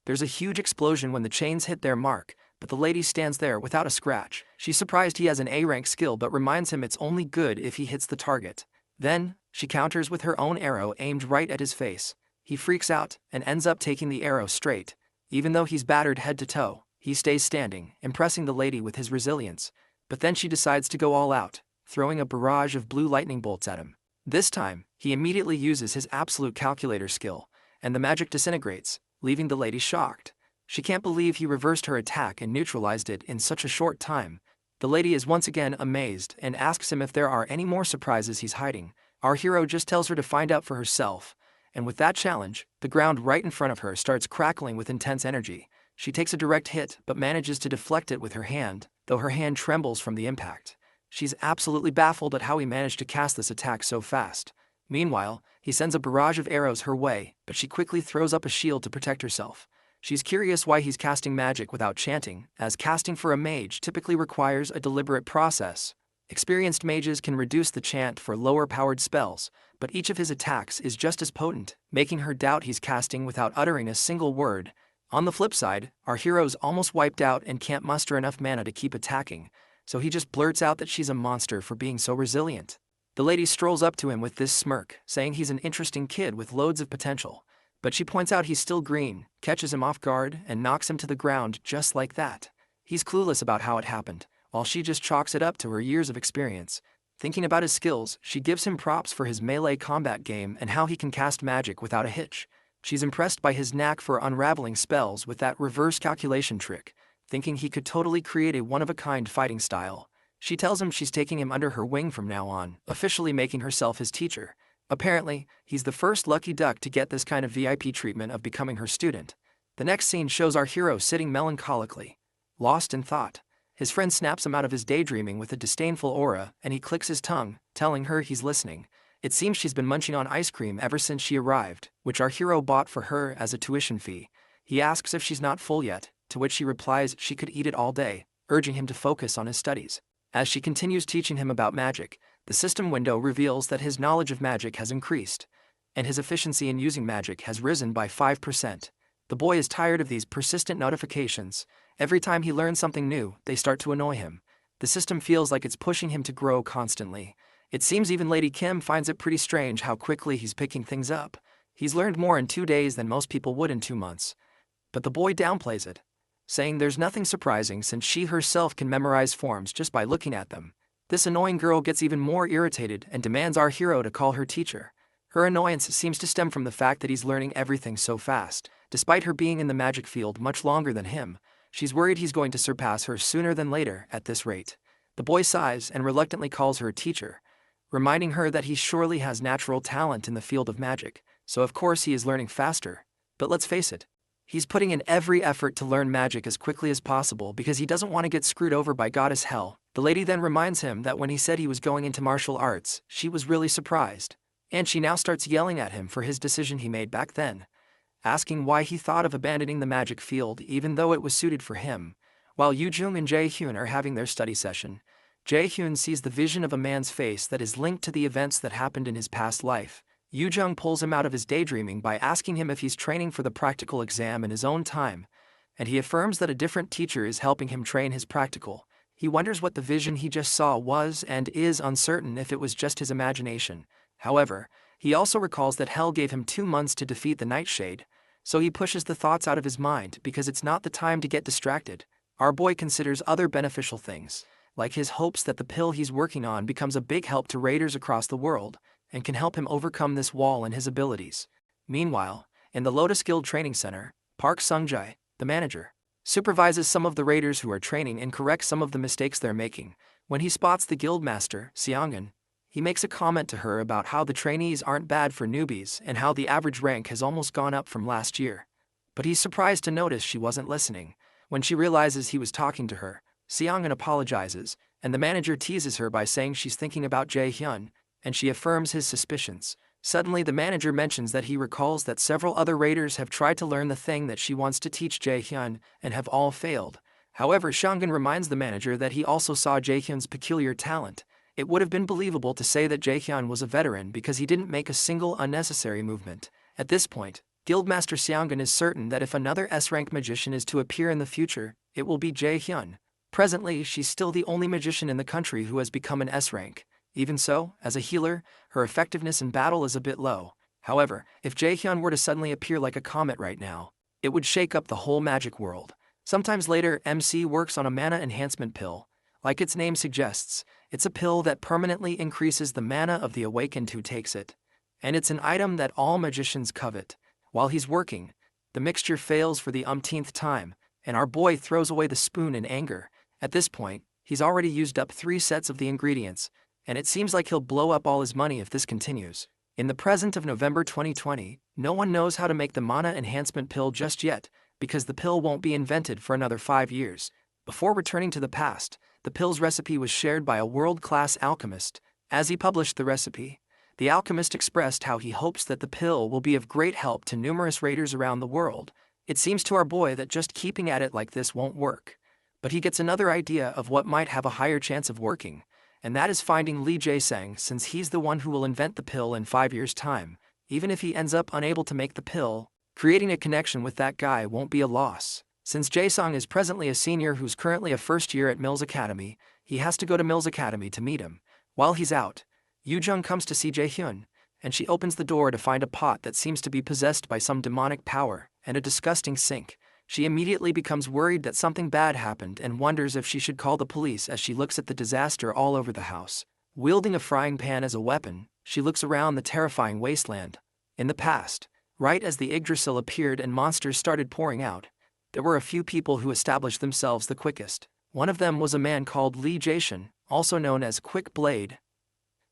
[SPEAKER 1] There's a huge explosion when the chains hit their mark, but the lady stands there without a scratch. She's surprised he has an A-rank skill but reminds him it's only good if he hits the target. Then, she counters with her own arrow aimed right at his face. He freaks out and ends up taking the arrow straight. Even though he's battered head to toe, he stays standing, impressing the lady with his resilience. But then she decides to go all out, throwing a barrage of blue lightning bolts at him. This time, he immediately uses his absolute calculator skill, and the magic disintegrates, leaving the lady shocked. She can't believe he reversed her attack and neutralized it in such a short time. The lady is once again amazed and asks him if there are any more surprises he's hiding. Our hero just tells her to find out for herself, and with that challenge, the ground right in front of her starts crackling with intense energy. She takes a direct hit but manages to deflect it with her hand, though her hand trembles from the impact. She's absolutely baffled at how he managed to cast this attack so fast. Meanwhile, he sends a barrage of arrows her way, but she quickly throws up a shield to protect herself. She's curious why he's casting magic without chanting, as casting for a mage typically requires a deliberate process. Experienced mages can reduce the chant for lower-powered spells, but each of his attacks is just as potent, making her doubt he's casting without uttering a single word. On the flip side, our hero's almost wiped out and can't muster enough mana to keep attacking, so he just blurts out that she's a monster for being so resilient. The lady strolls up to him with this smirk, saying he's an interesting kid with loads of potential. But she points out he's still green, catches him off guard, and knocks him to the ground just like that. He's clueless about how it happened, while she just chalks it up to her years of experience. Thinking about his skills, she gives him props for his melee combat game and how he can cast magic without a hitch. She's impressed by his knack for unraveling spells with that reverse calculation trick, thinking he could totally create a one-of-a-kind fighting style. She tells him she's taking him under her wing from now on, officially making herself his teacher. Apparently, he's the first lucky duck to get this kind of VIP treatment of becoming her student. The next scene shows our hero sitting melancholically, lost in thought. His friend snaps him out of his daydreaming with a disdainful aura, and he clicks his tongue, telling her he's listening. It seems she's been munching on ice cream ever since she arrived, which our hero bought for her as a tuition fee. He asks if she's not full yet, to which she replies she could eat it all day, urging him to focus on his studies. As she continues teaching him about magic, the system window reveals that his knowledge of magic has increased, and his efficiency in using magic has risen by 5%. The boy is tired of these persistent notifications. Every time he learns something new, they start to annoy him. The system feels like it's pushing him to grow constantly. It seems even Lady Kim finds it pretty strange how quickly he's picking things up. He's learned more in 2 days than most people would in 2 months. But the boy downplays it, saying there's nothing surprising since she herself can memorize forms just by looking at them. This annoying girl gets even more irritated and demands our hero to call her teacher. Her annoyance seems to stem from the fact that he's learning everything so fast. Despite her being in the magic field much longer than him, she's worried he's going to surpass her sooner than later at this rate. The boy sighs and reluctantly calls her teacher, reminding her that he surely has natural talent in the field of magic, so of course he is learning faster. But let's face it, he's putting in every effort to learn magic as quickly as possible because he doesn't want to get screwed over by Goddess Hell. The lady then reminds him that when he said he was going into martial arts, she was really surprised, and she now starts yelling at him for his decision he made back then. asking why he thought of abandoning the magic field even though it was suited for him. While Yoo-jung and Jae-hyun are having their study session, Jae-hyun sees the vision of a man's face that is linked to the events that happened in his past life. Yoo-jung pulls him out of his daydreaming by asking him if he's training for the practical exam in his own time, and he affirms that a different teacher is helping him train his practical. He wonders what the vision he just saw was and is uncertain if it was just his imagination. However, he also recalls that Hell gave him 2 months to defeat the Nightshade, so he pushes the thoughts out of his mind because it's not the time to get distracted. Our boy considers other beneficial things, like his hopes that the pill he's working on becomes a big help to raiders across the world and can help him overcome this wall in his abilities. Meanwhile, in the Lotus Guild Training Center, Park Sung-jae, the manager, supervises some of the raiders who are training and corrects some of the mistakes they're making. When he spots the guildmaster, Seongun, he makes a comment to her about how the trainees aren't bad for newbies and how the average rank has almost gone up from last year. But he's surprised to notice she wasn't listening. When she realizes he was talking to her, Seongun apologizes, and the manager teases her by saying she's thinking about Jae-hyun, and she affirms his suspicions. Suddenly the manager mentions that he recalls that several other raiders have tried to learn the thing that she wants to teach Jae-hyun and have all failed. However, Seongun reminds the manager that he also saw Jae-hyun's peculiar talent. It would have been believable to say that Jae-hyun was a veteran because he didn't make a single unnecessary movement. At this point, Guildmaster Seongun is certain that if another S-rank magician is to appear in the future, it will be Jae-hyun. Presently, she's still the only magician in the country who has become an S-rank. Even so, as a healer, her effectiveness in battle is a bit low. However, if Jae-hyun were to suddenly appear like a comet right now, it would shake up the whole magic world. Sometimes later, MC works on a mana enhancement pill. Like its name suggests, it's a pill that permanently increases the mana of the awakened who takes it. And it's an item that all magicians covet. While he's working, the mixture fails for the umpteenth time, and our boy throws away the spoon in anger. At this point, he's already used up 3 sets of the ingredients, and it seems like he'll blow up all his money if this continues. In the present of November 2020, no one knows how to make the mana enhancement pill just yet, because the pill won't be invented for another 5 years. Before returning to the past, the pill's recipe was shared by a world-class alchemist. As he published the recipe, the alchemist expressed how he hopes that the pill will be of great help to numerous raiders around the world. It seems to our boy that just keeping at it like this won't work. But he gets another idea of what might have a higher chance of working, and that is finding Lee Jae-sang, since he's the one who will invent the pill in 5 years' time. Even if he ends up unable to make the pill, creating a connection with that guy won't be a loss. Since Jae-sung is presently a senior who's currently a first year at Mills Academy, he has to go to Mills Academy to meet him. While he's out, Yoo-jung comes to see Jae-hyun, and she opens the door to find a pot that seems to be possessed by some demonic power and a disgusting sink. She immediately becomes worried that something bad happened and wonders if she should call the police as she looks at the disaster all over the house. Wielding a frying pan as a weapon, she looks around the terrifying wasteland. In the past, right as the Yggdrasil appeared and monsters started pouring out, there were a few people who established themselves the quickest. One of them was a man called Lee Jae-shin, also known as Quick Blade.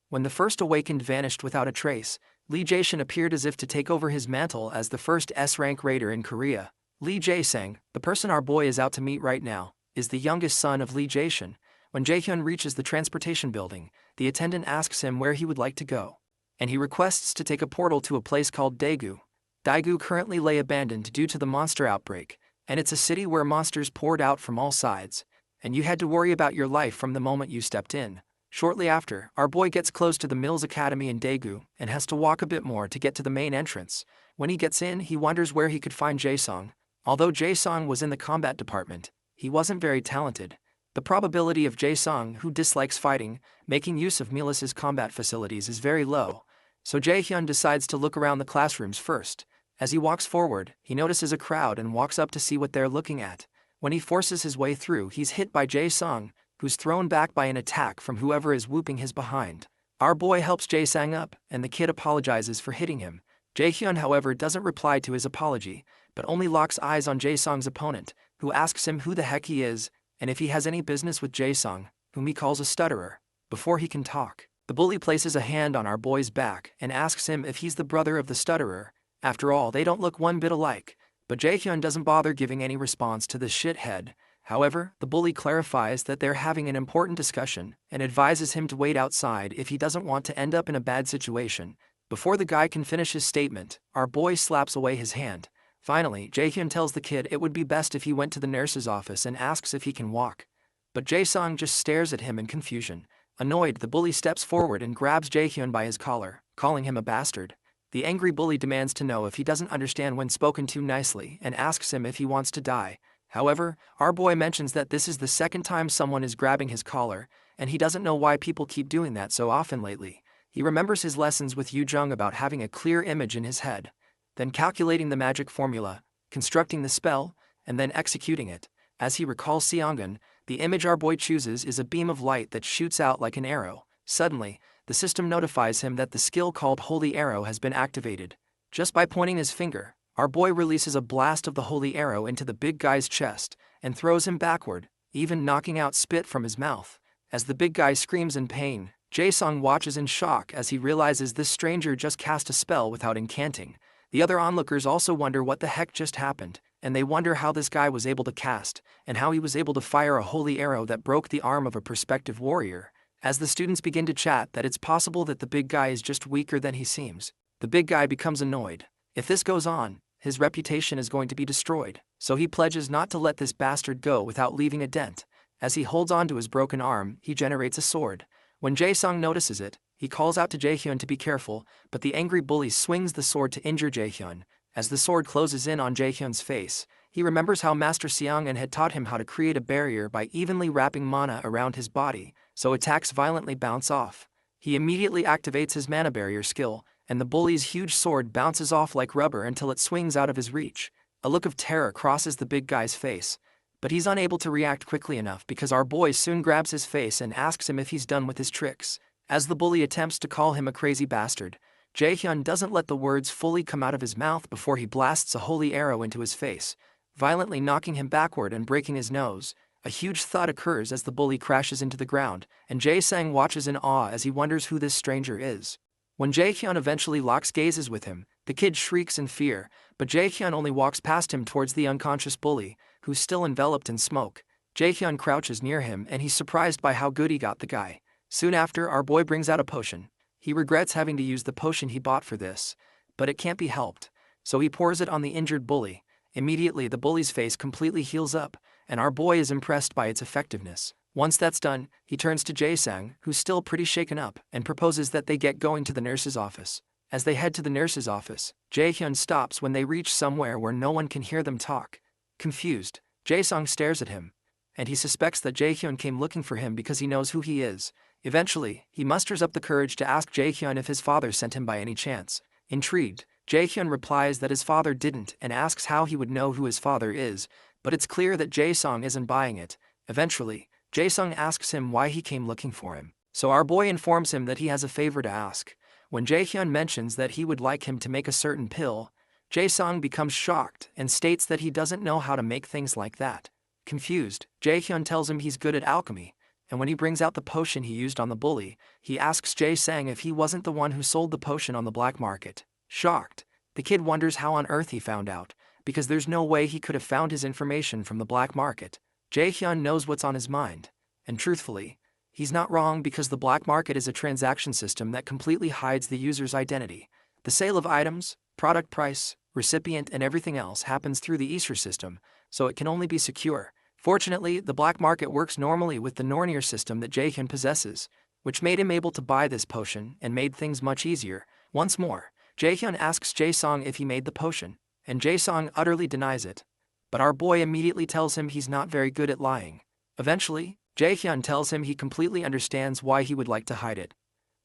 [SPEAKER 1] When the first awakened vanished without a trace, Lee Jae-shin appeared as if to take over his mantle as the first S-rank raider in Korea. Lee Jae-sang, the person our boy is out to meet right now, is the youngest son of Lee Jae-shin. When Jae-hyun reaches the transportation building, the attendant asks him where he would like to go, and he requests to take a portal to a place called Daegu. Daegu currently lay abandoned due to the monster outbreak, and it's a city where monsters poured out from all sides, and you had to worry about your life from the moment you stepped in. Shortly after, our boy gets close to the Mills Academy in Daegu and has to walk a bit more to get to the main entrance. When he gets in, he wonders where he could find Jae-sung. Although Jae-sung was in the combat department, he wasn't very talented. The probability of Jae-sung, who dislikes fighting, making use of Milas's combat facilities is very low, so Jae-hyun decides to look around the classrooms first. As he walks forward, he notices a crowd and walks up to see what they're looking at. When he forces his way through, he's hit by Jae-sung, who's thrown back by an attack from whoever is whooping his behind. Our boy helps Jae-sang up, and the kid apologizes for hitting him. Jae-hyun, however, doesn't reply to his apology, but only locks eyes on Jae-sung's opponent, who asks him who the heck he is, and if he has any business with Jae-sung, whom he calls a stutterer. Before he can talk, the bully places a hand on our boy's back and asks him if he's the brother of the stutterer. After all, they don't look one bit alike, but Jae-hyun doesn't bother giving any response to this shithead. However, the bully clarifies that they're having an important discussion and advises him to wait outside if he doesn't want to end up in a bad situation. Before the guy can finish his statement, our boy slaps away his hand. Finally, Jaehyun tells the kid it would be best if he went to the nurse's office and asks if he can walk. But Jae-sung just stares at him in confusion. Annoyed, the bully steps forward and grabs Jaehyun by his collar, calling him a bastard. The angry bully demands to know if he doesn't understand when spoken to nicely and asks him if he wants to die. However, our boy mentions that this is the second time someone is grabbing his collar, and he doesn't know why people keep doing that so often lately. He remembers his lessons with Yu Jung about having a clear image in his head, then calculating the magic formula, constructing the spell, and then executing it. As he recalls Seongun, the image our boy chooses is a beam of light that shoots out like an arrow. Suddenly, the system notifies him that the skill called Holy Arrow has been activated. Just by pointing his finger, our boy releases a blast of the Holy Arrow into the big guy's chest and throws him backward, even knocking out spit from his mouth. As the big guy screams in pain, Jae-sung watches in shock as he realizes this stranger just cast a spell without incanting. The other onlookers also wonder what the heck just happened, and they wonder how this guy was able to cast, and how he was able to fire a holy arrow that broke the arm of a prospective warrior. As the students begin to chat that it's possible that the big guy is just weaker than he seems, the big guy becomes annoyed. If this goes on, his reputation is going to be destroyed, so he pledges not to let this bastard go without leaving a dent. As he holds on to his broken arm, he generates a sword. When Jae-sung notices it, he calls out to Jaehyun to be careful, but the angry bully swings the sword to injure Jaehyun. As the sword closes in on Jaehyun's face, he remembers how Master Seongun had taught him how to create a barrier by evenly wrapping mana around his body, so attacks violently bounce off. He immediately activates his mana barrier skill, and the bully's huge sword bounces off like rubber until it swings out of his reach. A look of terror crosses the big guy's face, but he's unable to react quickly enough because our boy soon grabs his face and asks him if he's done with his tricks. As the bully attempts to call him a crazy bastard, Jaehyun doesn't let the words fully come out of his mouth before he blasts a holy arrow into his face, violently knocking him backward and breaking his nose. A huge thud occurs as the bully crashes into the ground, and Jae-sang watches in awe as he wonders who this stranger is. When Jaehyun eventually locks gazes with him, the kid shrieks in fear, but Jaehyun only walks past him towards the unconscious bully, who's still enveloped in smoke. Jaehyun crouches near him and he's surprised by how good he got the guy. Soon after, our boy brings out a potion. He regrets having to use the potion he bought for this, but it can't be helped, so he pours it on the injured bully. Immediately, the bully's face completely heals up, and our boy is impressed by its effectiveness. Once that's done, he turns to Jae-sang, who's still pretty shaken up, and proposes that they get going to the nurse's office. As they head to the nurse's office, Jaehyun stops when they reach somewhere where no one can hear them talk. Confused, Jae-sung stares at him, and he suspects that Jaehyun came looking for him because he knows who he is. Eventually, he musters up the courage to ask Jaehyun if his father sent him by any chance. Intrigued, Jaehyun replies that his father didn't and asks how he would know who his father is, but it's clear that Jae-sung isn't buying it. Eventually, Jae-sung asks him why he came looking for him, so our boy informs him that he has a favor to ask. When Jaehyun mentions that he would like him to make a certain pill, Jae-sung becomes shocked and states that he doesn't know how to make things like that. Confused, Jaehyun tells him he's good at alchemy, and when he brings out the potion he used on the bully, he asks Jae-sang if he wasn't the one who sold the potion on the black market. Shocked, the kid wonders how on earth he found out, because there's no way he could have found his information from the black market. Jaehyun knows what's on his mind, and truthfully, he's not wrong because the black market is a transaction system that completely hides the user's identity. The sale of items, product price, recipient and everything else happens through the Esir system, so it can only be secure. Fortunately, the black market works normally with the Nornir system that Jaehyun possesses, which made him able to buy this potion and made things much easier. Once more, Jaehyun asks Jae-sung if he made the potion, and Jae-sung utterly denies it. But our boy immediately tells him he's not very good at lying. Eventually, Jaehyun tells him he completely understands why he would like to hide it,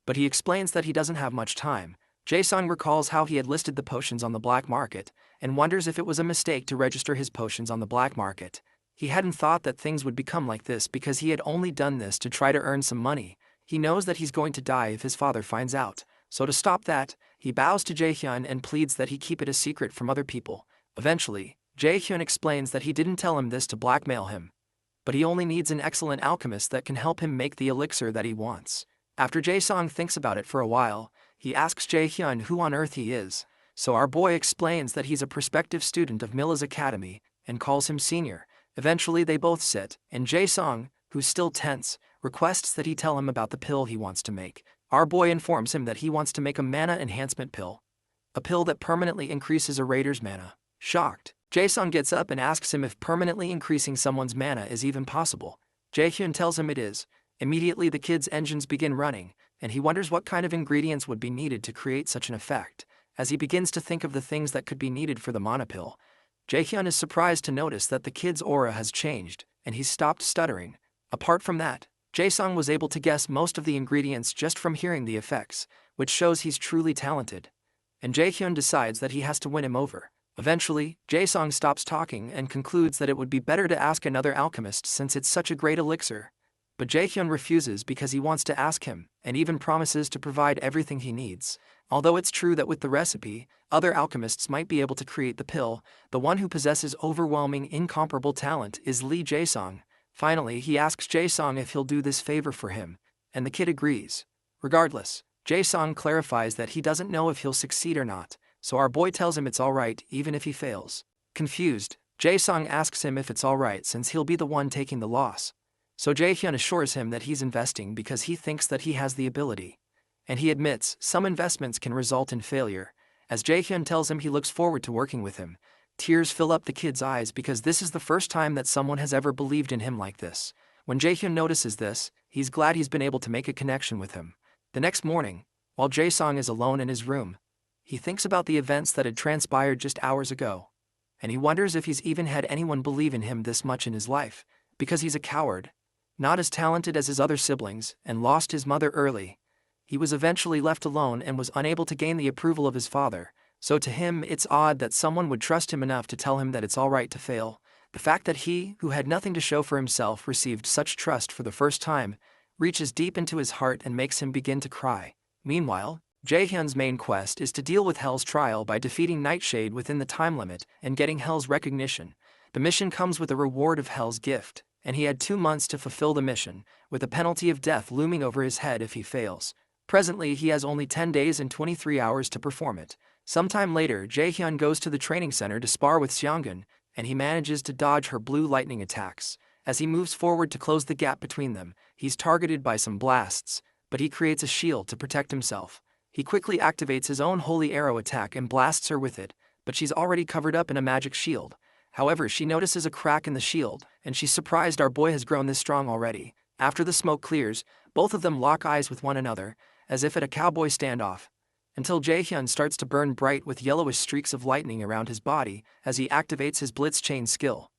[SPEAKER 1] but he explains that he doesn't have much time. Jae-sung recalls how he had listed the potions on the black market, and wonders if it was a mistake to register his potions on the black market. He hadn't thought that things would become like this because he had only done this to try to earn some money. He knows that he's going to die if his father finds out, so to stop that, he bows to Jaehyun and pleads that he keep it a secret from other people. Eventually, Jaehyun explains that he didn't tell him this to blackmail him, but he only needs an excellent alchemist that can help him make the elixir that he wants. After Jae-sung thinks about it for a while, he asks Jaehyun who on earth he is, so our boy explains that he's a prospective student of Milla's academy and calls him senior. Eventually they both sit, and Jae-sung, who's still tense, requests that he tell him about the pill he wants to make. Our boy informs him that he wants to make a mana enhancement pill, a pill that permanently increases a raider's mana. Shocked, Jae-sung gets up and asks him if permanently increasing someone's mana is even possible. Jae-hyun tells him it is. Immediately the kid's engines begin running, and he wonders what kind of ingredients would be needed to create such an effect. As he begins to think of the things that could be needed for the mana pill, Jae-hyun is surprised to notice that the kid's aura has changed, and he's stopped stuttering. Apart from that, Jae-sung was able to guess most of the ingredients just from hearing the effects, which shows he's truly talented. And Jae-hyun decides that he has to win him over. Eventually, Jae-sung stops talking and concludes that it would be better to ask another alchemist since it's such a great elixir. But Jae-hyun refuses because he wants to ask him, and even promises to provide everything he needs. Although it's true that with the recipe, other alchemists might be able to create the pill, the one who possesses overwhelming, incomparable talent is Lee Jae-sung. Finally, he asks Jae-sung if he'll do this favor for him, and the kid agrees. Regardless, Jae-sung clarifies that he doesn't know if he'll succeed or not, so our boy tells him it's alright even if he fails. Confused, Jae-sung asks him if it's alright since he'll be the one taking the loss. So Jae-hyun assures him that he's investing because he thinks that he has the ability. And he admits some investments can result in failure. As Jae-hyun tells him he looks forward to working with him, tears fill up the kid's eyes because this is the first time that someone has ever believed in him like this. When Jae-hyun notices this, he's glad he's been able to make a connection with him. The next morning, while Jae-sung is alone in his room, he thinks about the events that had transpired just hours ago. And he wonders if he's even had anyone believe in him this much in his life, because he's a coward, not as talented as his other siblings, and lost his mother early. He was eventually left alone and was unable to gain the approval of his father, so to him it's odd that someone would trust him enough to tell him that it's alright to fail. The fact that he, who had nothing to show for himself, received such trust for the first time, reaches deep into his heart and makes him begin to cry. Meanwhile, Jae-hyun's main quest is to deal with Hell's trial by defeating Nightshade within the time limit and getting Hell's recognition. The mission comes with a reward of Hell's gift, and he had 2 months to fulfill the mission, with a penalty of death looming over his head if he fails. Presently, he has only 10 days and 23 hours to perform it. Sometime later, Jae-hyun goes to the training center to spar with Seongun, and he manages to dodge her blue lightning attacks. As he moves forward to close the gap between them, he's targeted by some blasts, but he creates a shield to protect himself. He quickly activates his own holy arrow attack and blasts her with it, but she's already covered up in a magic shield. However, she notices a crack in the shield, and she's surprised our boy has grown this strong already. After the smoke clears, both of them lock eyes with one another, as if at a cowboy standoff, until Jae-hyun starts to burn bright with yellowish streaks of lightning around his body as he activates his blitz chain skill.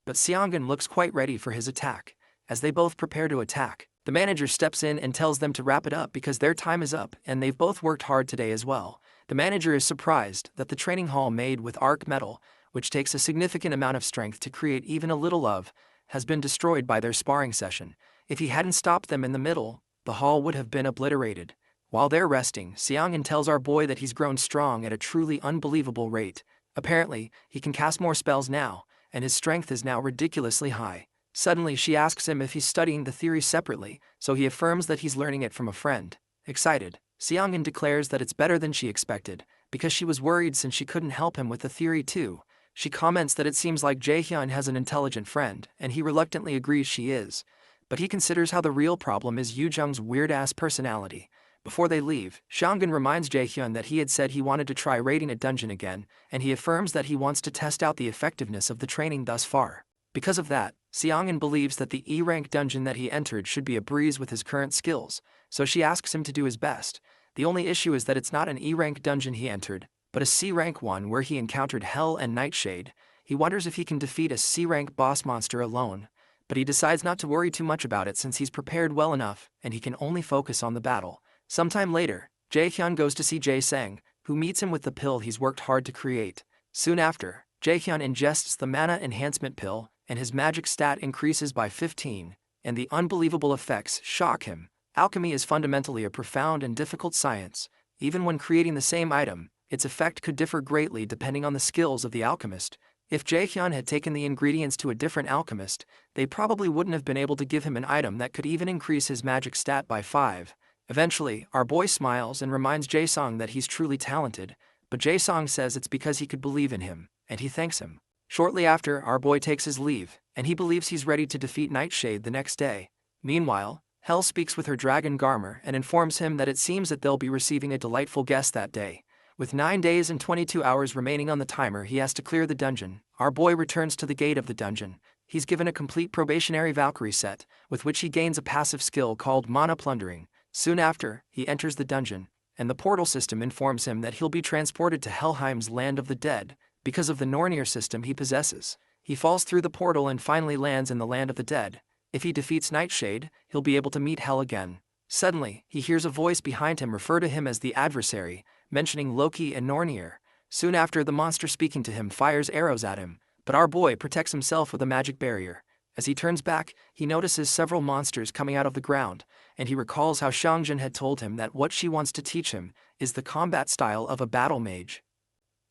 [SPEAKER 1] But Seongun looks quite ready for his attack. As they both prepare to attack, the manager steps in and tells them to wrap it up because their time is up and they've both worked hard today as well. The manager is surprised that the training hall made with arc metal, which takes a significant amount of strength to create even a little of, has been destroyed by their sparring session. If he hadn't stopped them in the middle, the hall would have been obliterated. While they're resting, Seongun tells our boy that he's grown strong at a truly unbelievable rate. Apparently, he can cast more spells now, and his strength is now ridiculously high. Suddenly, she asks him if he's studying the theory separately, so he affirms that he's learning it from a friend. Excited, Seongun declares that it's better than she expected, because she was worried since she couldn't help him with the theory too. She comments that it seems like Jae-hyun has an intelligent friend, and he reluctantly agrees she is. But he considers how the real problem is Yoo-jung's weird-ass personality. Before they leave, Seongun reminds Jae-hyun that he had said he wanted to try raiding a dungeon again, and he affirms that he wants to test out the effectiveness of the training thus far. Because of that, Seongun believes that the E-rank dungeon that he entered should be a breeze with his current skills, so she asks him to do his best. The only issue is that it's not an E-rank dungeon he entered, but a C-rank one where he encountered Hell and Nightshade. He wonders if he can defeat a C-rank boss monster alone, but he decides not to worry too much about it since he's prepared well enough and he can only focus on the battle. Sometime later, Jae-hyun goes to see Jae-sang, who meets him with the pill he's worked hard to create. Soon after, Jae-hyun ingests the mana enhancement pill, and his magic stat increases by 15, and the unbelievable effects shock him. Alchemy is fundamentally a profound and difficult science. Even when creating the same item, its effect could differ greatly depending on the skills of the alchemist. If Jae-hyun had taken the ingredients to a different alchemist, they probably wouldn't have been able to give him an item that could even increase his magic stat by 5. Eventually, our boy smiles and reminds Jae-sung that he's truly talented, but Jae-sung says it's because he could believe in him, and he thanks him. Shortly after, our boy takes his leave, and he believes he's ready to defeat Nightshade the next day. Meanwhile, Hell speaks with her dragon Garmer and informs him that it seems that they'll be receiving a delightful guest that day. With 9 days and 22 hours remaining on the timer, he has to clear the dungeon. Our boy returns to the gate of the dungeon. He's given a complete probationary Valkyrie set, with which he gains a passive skill called Mana Plundering. Soon after, he enters the dungeon, and the portal system informs him that he'll be transported to Helheim's land of the dead. Because of the Nornir system he possesses, he falls through the portal and finally lands in the land of the dead. If he defeats Nightshade, he'll be able to meet Hel again. Suddenly, he hears a voice behind him refer to him as the adversary, mentioning Loki and Nornir. Soon after, the monster speaking to him fires arrows at him, but our boy protects himself with a magic barrier. As he turns back, he notices several monsters coming out of the ground, and he recalls how Xiangjin had told him that what she wants to teach him is the combat style of a battle mage.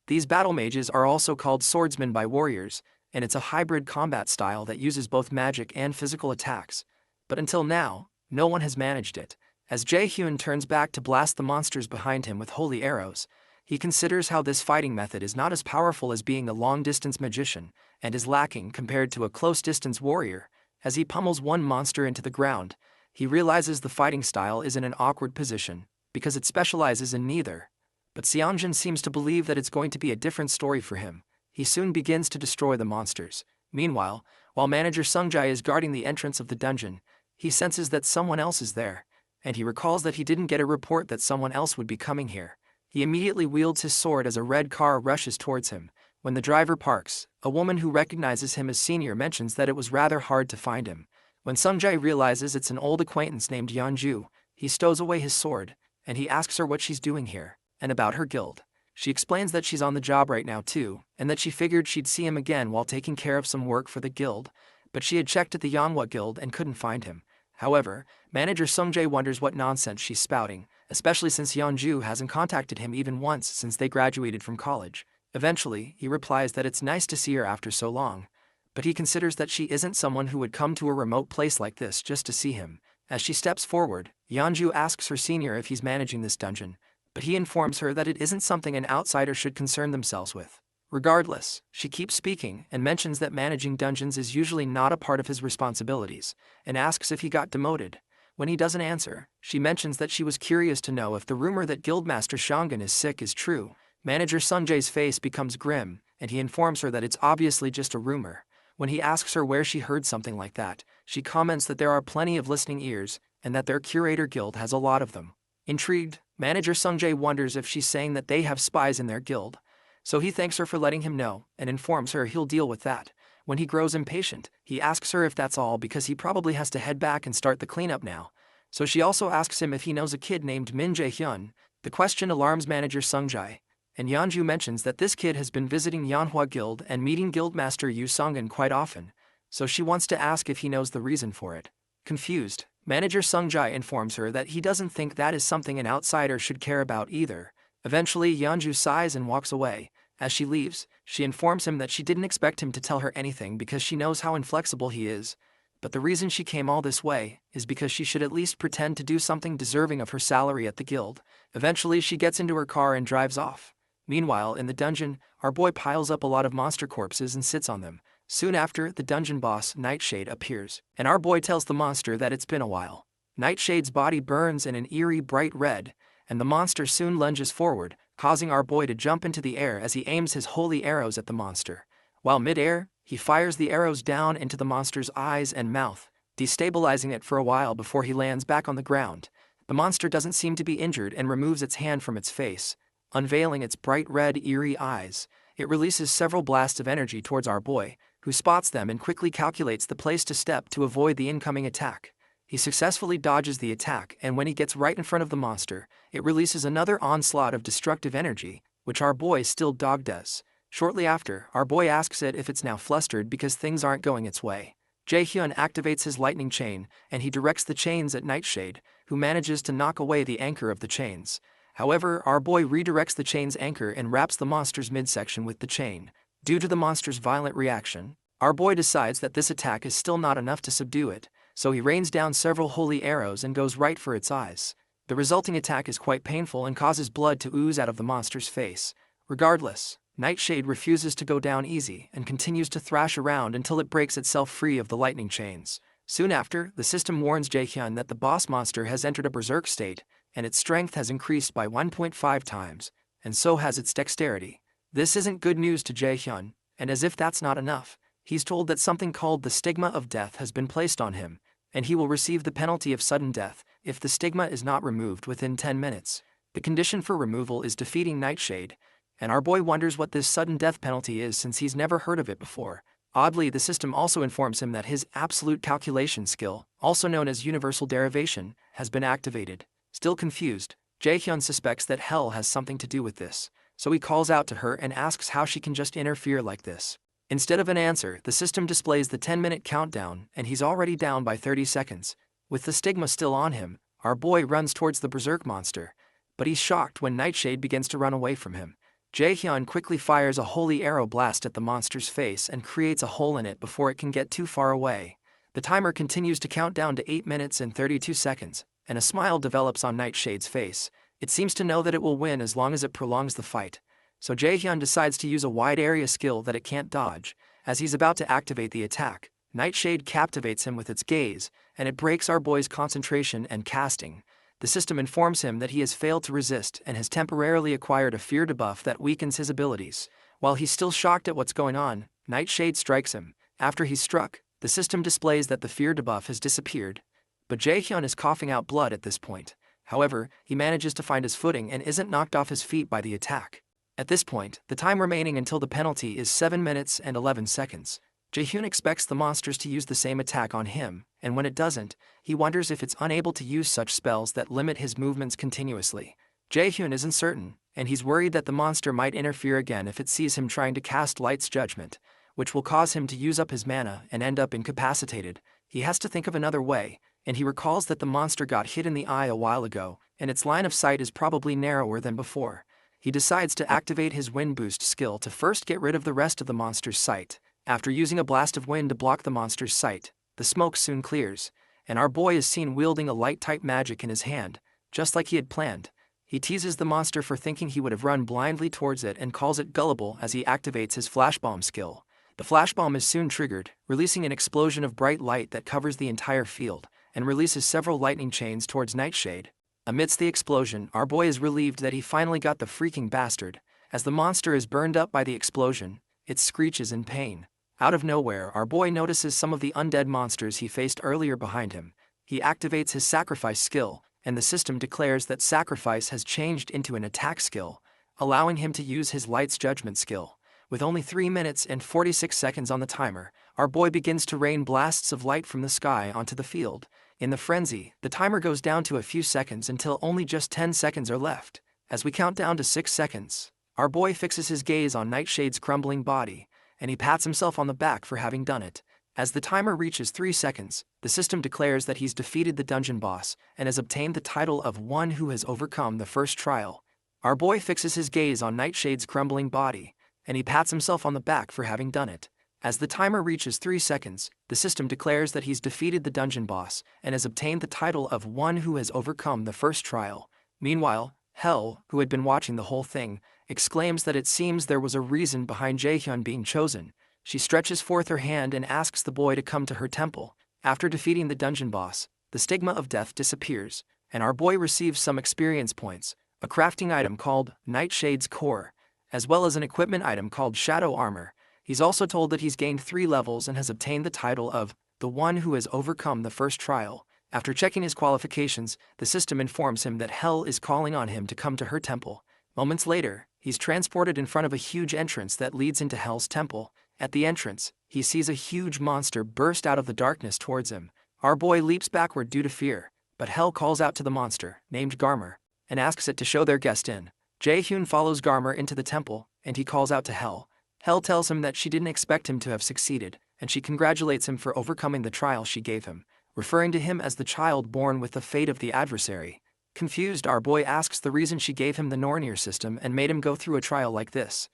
[SPEAKER 1] These battle mages are also called swordsmen by warriors, and it's a hybrid combat style that uses both magic and physical attacks. But until now, no one has managed it. As Jaehyun turns back to blast the monsters behind him with holy arrows, he considers how this fighting method is not as powerful as being a long-distance magician, and is lacking compared to a close-distance warrior. As he pummels one monster into the ground, he realizes the fighting style is in an awkward position, because it specializes in neither. But Xiangjin seems to believe that it's going to be a different story for him. He soon begins to destroy the monsters. Meanwhile, while manager Sungjai is guarding the entrance of the dungeon, he senses that someone else is there, and he recalls that he didn't get a report that someone else would be coming here. He immediately wields his sword as a red car rushes towards him. When the driver parks, a woman who recognizes him as senior mentions that it was rather hard to find him. When Sungjai realizes it's an old acquaintance named Yeonju, he stows away his sword, and he asks her what she's doing here, and about her guild. She explains that she's on the job right now too, and that she figured she'd see him again while taking care of some work for the guild, but she had checked at the Manhwa guild and couldn't find him. However, manager Sungjai wonders what nonsense she's spouting, especially since Yeonju hasn't contacted him even once since they graduated from college. Eventually, he replies that it's nice to see her after so long, but he considers that she isn't someone who would come to a remote place like this just to see him. As she steps forward, Yeonju asks her senior if he's managing this dungeon, but he informs her that it isn't something an outsider should concern themselves with. Regardless, she keeps speaking and mentions that managing dungeons is usually not a part of his responsibilities, and asks if he got demoted. When he doesn't answer, she mentions that she was curious to know if the rumor that Guildmaster Shangan is sick is true. Manager Sungjai's face becomes grim, and he informs her that it's obviously just a rumor. When he asks her where she heard something like that, she comments that there are plenty of listening ears, and that their curator guild has a lot of them. Intrigued, manager Sungjai wonders if she's saying that they have spies in their guild. So he thanks her for letting him know, and informs her he'll deal with that. When he grows impatient, he asks her if that's all because he probably has to head back and start the cleanup now. So she also asks him if he knows a kid named Min Jae-hyun. The question alarms manager Sungjai, and Yeonju mentions that this kid has been visiting Manhwa Guild and meeting Guildmaster Yu Sungin quite often, so she wants to ask if he knows the reason for it. Confused, manager Sungjai informs her that he doesn't think that is something an outsider should care about either. Eventually, Yeonju sighs and walks away. As she leaves, she informs him that she didn't expect him to tell her anything because she knows how inflexible he is, but the reason she came all this way is because she should at least pretend to do something deserving of her salary at the guild. Eventually, she gets into her car and drives off. Meanwhile, in the dungeon, our boy piles up a lot of monster corpses and sits on them. Soon after, the dungeon boss, Nightshade, appears, and our boy tells the monster that it's been a while. Nightshade's body burns in an eerie bright red, and the monster soon lunges forward, causing our boy to jump into the air as he aims his holy arrows at the monster. While mid-air, he fires the arrows down into the monster's eyes and mouth, destabilizing it for a while before he lands back on the ground. The monster doesn't seem to be injured and removes its hand from its face, unveiling its bright red, eerie eyes. It releases several blasts of energy towards our boy, who spots them and quickly calculates the place to step to avoid the incoming attack. He successfully dodges the attack, and when he gets right in front of the monster, it releases another onslaught of destructive energy, which our boy still dogged does. Shortly after, our boy asks it if it's now flustered because things aren't going its way. Jaehyun activates his lightning chain, and he directs the chains at Nightshade, who manages to knock away the anchor of the chains. However, our boy redirects the chain's anchor and wraps the monster's midsection with the chain. Due to the monster's violent reaction, our boy decides that this attack is still not enough to subdue it, so he rains down several holy arrows and goes right for its eyes. The resulting attack is quite painful and causes blood to ooze out of the monster's face. Regardless, Nightshade refuses to go down easy and continues to thrash around until it breaks itself free of the lightning chains. Soon after, the system warns Jaehyun that the boss monster has entered a berserk state, and its strength has increased by 1.5 times. and so has its dexterity. This isn't good news to Jaehyun, and as if that's not enough, he's told that something called the stigma of death has been placed on him, and he will receive the penalty of sudden death if the stigma is not removed within 10 minutes. The condition for removal is defeating Nightshade, and our boy wonders what this sudden death penalty is since he's never heard of it before. Oddly, the system also informs him that his absolute calculation skill, also known as universal derivation, has been activated. Still confused, Jaehyun suspects that Hell has something to do with this, so he calls out to her and asks how she can just interfere like this. Instead of an answer, the system displays the 10-minute countdown, and he's already down by 30 seconds. With the stigma still on him, our boy runs towards the berserk monster, but he's shocked when Nightshade begins to run away from him. Jaehyun quickly fires a holy arrow blast at the monster's face and creates a hole in it before it can get too far away. The timer continues to count down to 8 minutes and 32 seconds, and a smile develops on Nightshade's face. It seems to know that it will win as long as it prolongs the fight. So Jaehyun decides to use a wide area skill that it can't dodge. As he's about to activate the attack, Nightshade captivates him with its gaze, and it breaks our boy's concentration and casting. The system informs him that he has failed to resist and has temporarily acquired a fear debuff that weakens his abilities. While he's still shocked at what's going on, Nightshade strikes him. After he's struck, the system displays that the fear debuff has disappeared, but Jaehyun is coughing out blood at this point. However, he manages to find his footing and isn't knocked off his feet by the attack. At this point, the time remaining until the penalty is 7 minutes and 11 seconds. Jaehyun expects the monsters to use the same attack on him, and when it doesn't, he wonders if it's unable to use such spells that limit his movements continuously. Jaehyun isn't certain, and he's worried that the monster might interfere again if it sees him trying to cast Light's Judgment, which will cause him to use up his mana and end up incapacitated. He has to think of another way, and he recalls that the monster got hit in the eye a while ago, and its line of sight is probably narrower than before. He decides to activate his Wind Boost skill to first get rid of the rest of the monster's sight. After using a blast of wind to block the monster's sight, the smoke soon clears, and our boy is seen wielding a light-type magic in his hand, just like he had planned. He teases the monster for thinking he would have run blindly towards it and calls it gullible as he activates his Flash Bomb skill. The Flash Bomb is soon triggered, releasing an explosion of bright light that covers the entire field, and releases several lightning chains towards Nightshade. Amidst the explosion, our boy is relieved that he finally got the freaking bastard. As the monster is burned up by the explosion, it screeches in pain. Out of nowhere, our boy notices some of the undead monsters he faced earlier behind him. He activates his sacrifice skill, and the system declares that sacrifice has changed into an attack skill, allowing him to use his Light's Judgment skill. With only 3 minutes and 46 seconds on the timer, our boy begins to rain blasts of light from the sky onto the field. In the frenzy, the timer goes down to a few seconds until only just 10 seconds are left. As we count down to 6 seconds, our boy fixes his gaze on Nightshade's crumbling body, and he pats himself on the back for having done it. As the timer reaches 3 seconds, the system declares that he's defeated the dungeon boss and has obtained the title of one who has overcome the first trial. Our boy fixes his gaze on Nightshade's crumbling body, and he pats himself on the back for having done it. As the timer reaches 3 seconds, the system declares that he's defeated the dungeon boss and has obtained the title of one who has overcome the first trial. Meanwhile, Hell, who had been watching the whole thing, exclaims that it seems there was a reason behind Jaehyun being chosen. She stretches forth her hand and asks the boy to come to her temple. After defeating the dungeon boss, the stigma of death disappears, and our boy receives some experience points, a crafting item called Nightshade's Core, as well as an equipment item called Shadow Armor. He's also told that he's gained 3 levels and has obtained the title of the one who has overcome the first trial. After checking his qualifications, the system informs him that Hell is calling on him to come to her temple. Moments later, he's transported in front of a huge entrance that leads into Hell's temple. At the entrance, he sees a huge monster burst out of the darkness towards him. Our boy leaps backward due to fear, but Hell calls out to the monster, named Garmer, and asks it to show their guest in. Jaehyun follows Garmer into the temple, and he calls out to Hell. Hell tells him that she didn't expect him to have succeeded, and she congratulates him for overcoming the trial she gave him, referring to him as the child born with the fate of the adversary. Confused, our boy asks the reason she gave him the Nornir system and made him go through a trial like this.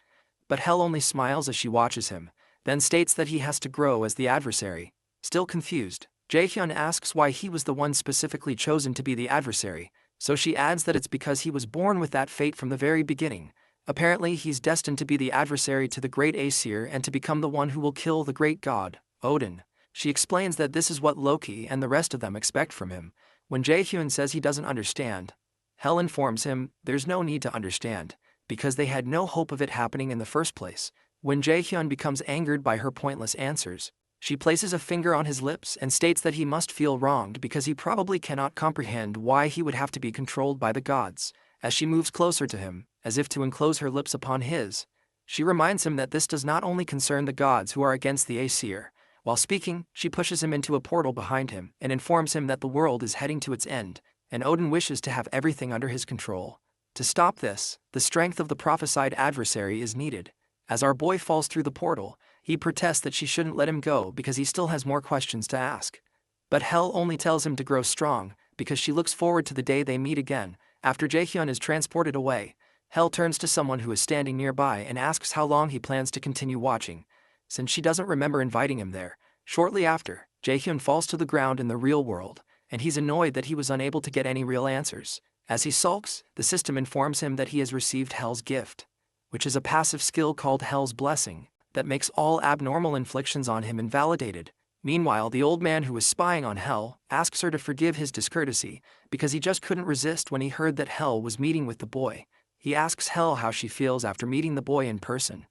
[SPEAKER 1] But Hell only smiles as she watches him, then states that he has to grow as the adversary. Still confused, Jaehyun asks why he was the one specifically chosen to be the adversary, so she adds that it's because he was born with that fate from the very beginning. Apparently, he's destined to be the adversary to the great Aesir and to become the one who will kill the great god, Odin. She explains that this is what Loki and the rest of them expect from him. When Jaehyun says he doesn't understand, Hell informs him there's no need to understand, because they had no hope of it happening in the first place. When Jaehyun becomes angered by her pointless answers, she places a finger on his lips and states that he must feel wronged because he probably cannot comprehend why he would have to be controlled by the gods. As she moves closer to him, as if to enclose her lips upon his, she reminds him that this does not only concern the gods who are against the Aesir. While speaking, she pushes him into a portal behind him and informs him that the world is heading to its end, and Odin wishes to have everything under his control. To stop this, the strength of the prophesied adversary is needed. As our boy falls through the portal, he protests that she shouldn't let him go because he still has more questions to ask. But Hel only tells him to grow strong, because she looks forward to the day they meet again. After Jaehyun is transported away, Hel turns to someone who is standing nearby and asks how long he plans to continue watching, since she doesn't remember inviting him there. Shortly after, Jaehyun falls to the ground in the real world, and he's annoyed that he was unable to get any real answers. As he sulks, the system informs him that he has received Hel's gift, which is a passive skill called Hel's Blessing, that makes all abnormal inflictions on him invalidated. Meanwhile, the old man who was spying on Hel asks her to forgive his discourtesy because he just couldn't resist when he heard that Hel was meeting with the boy. He asks Hel how she feels after meeting the boy in person,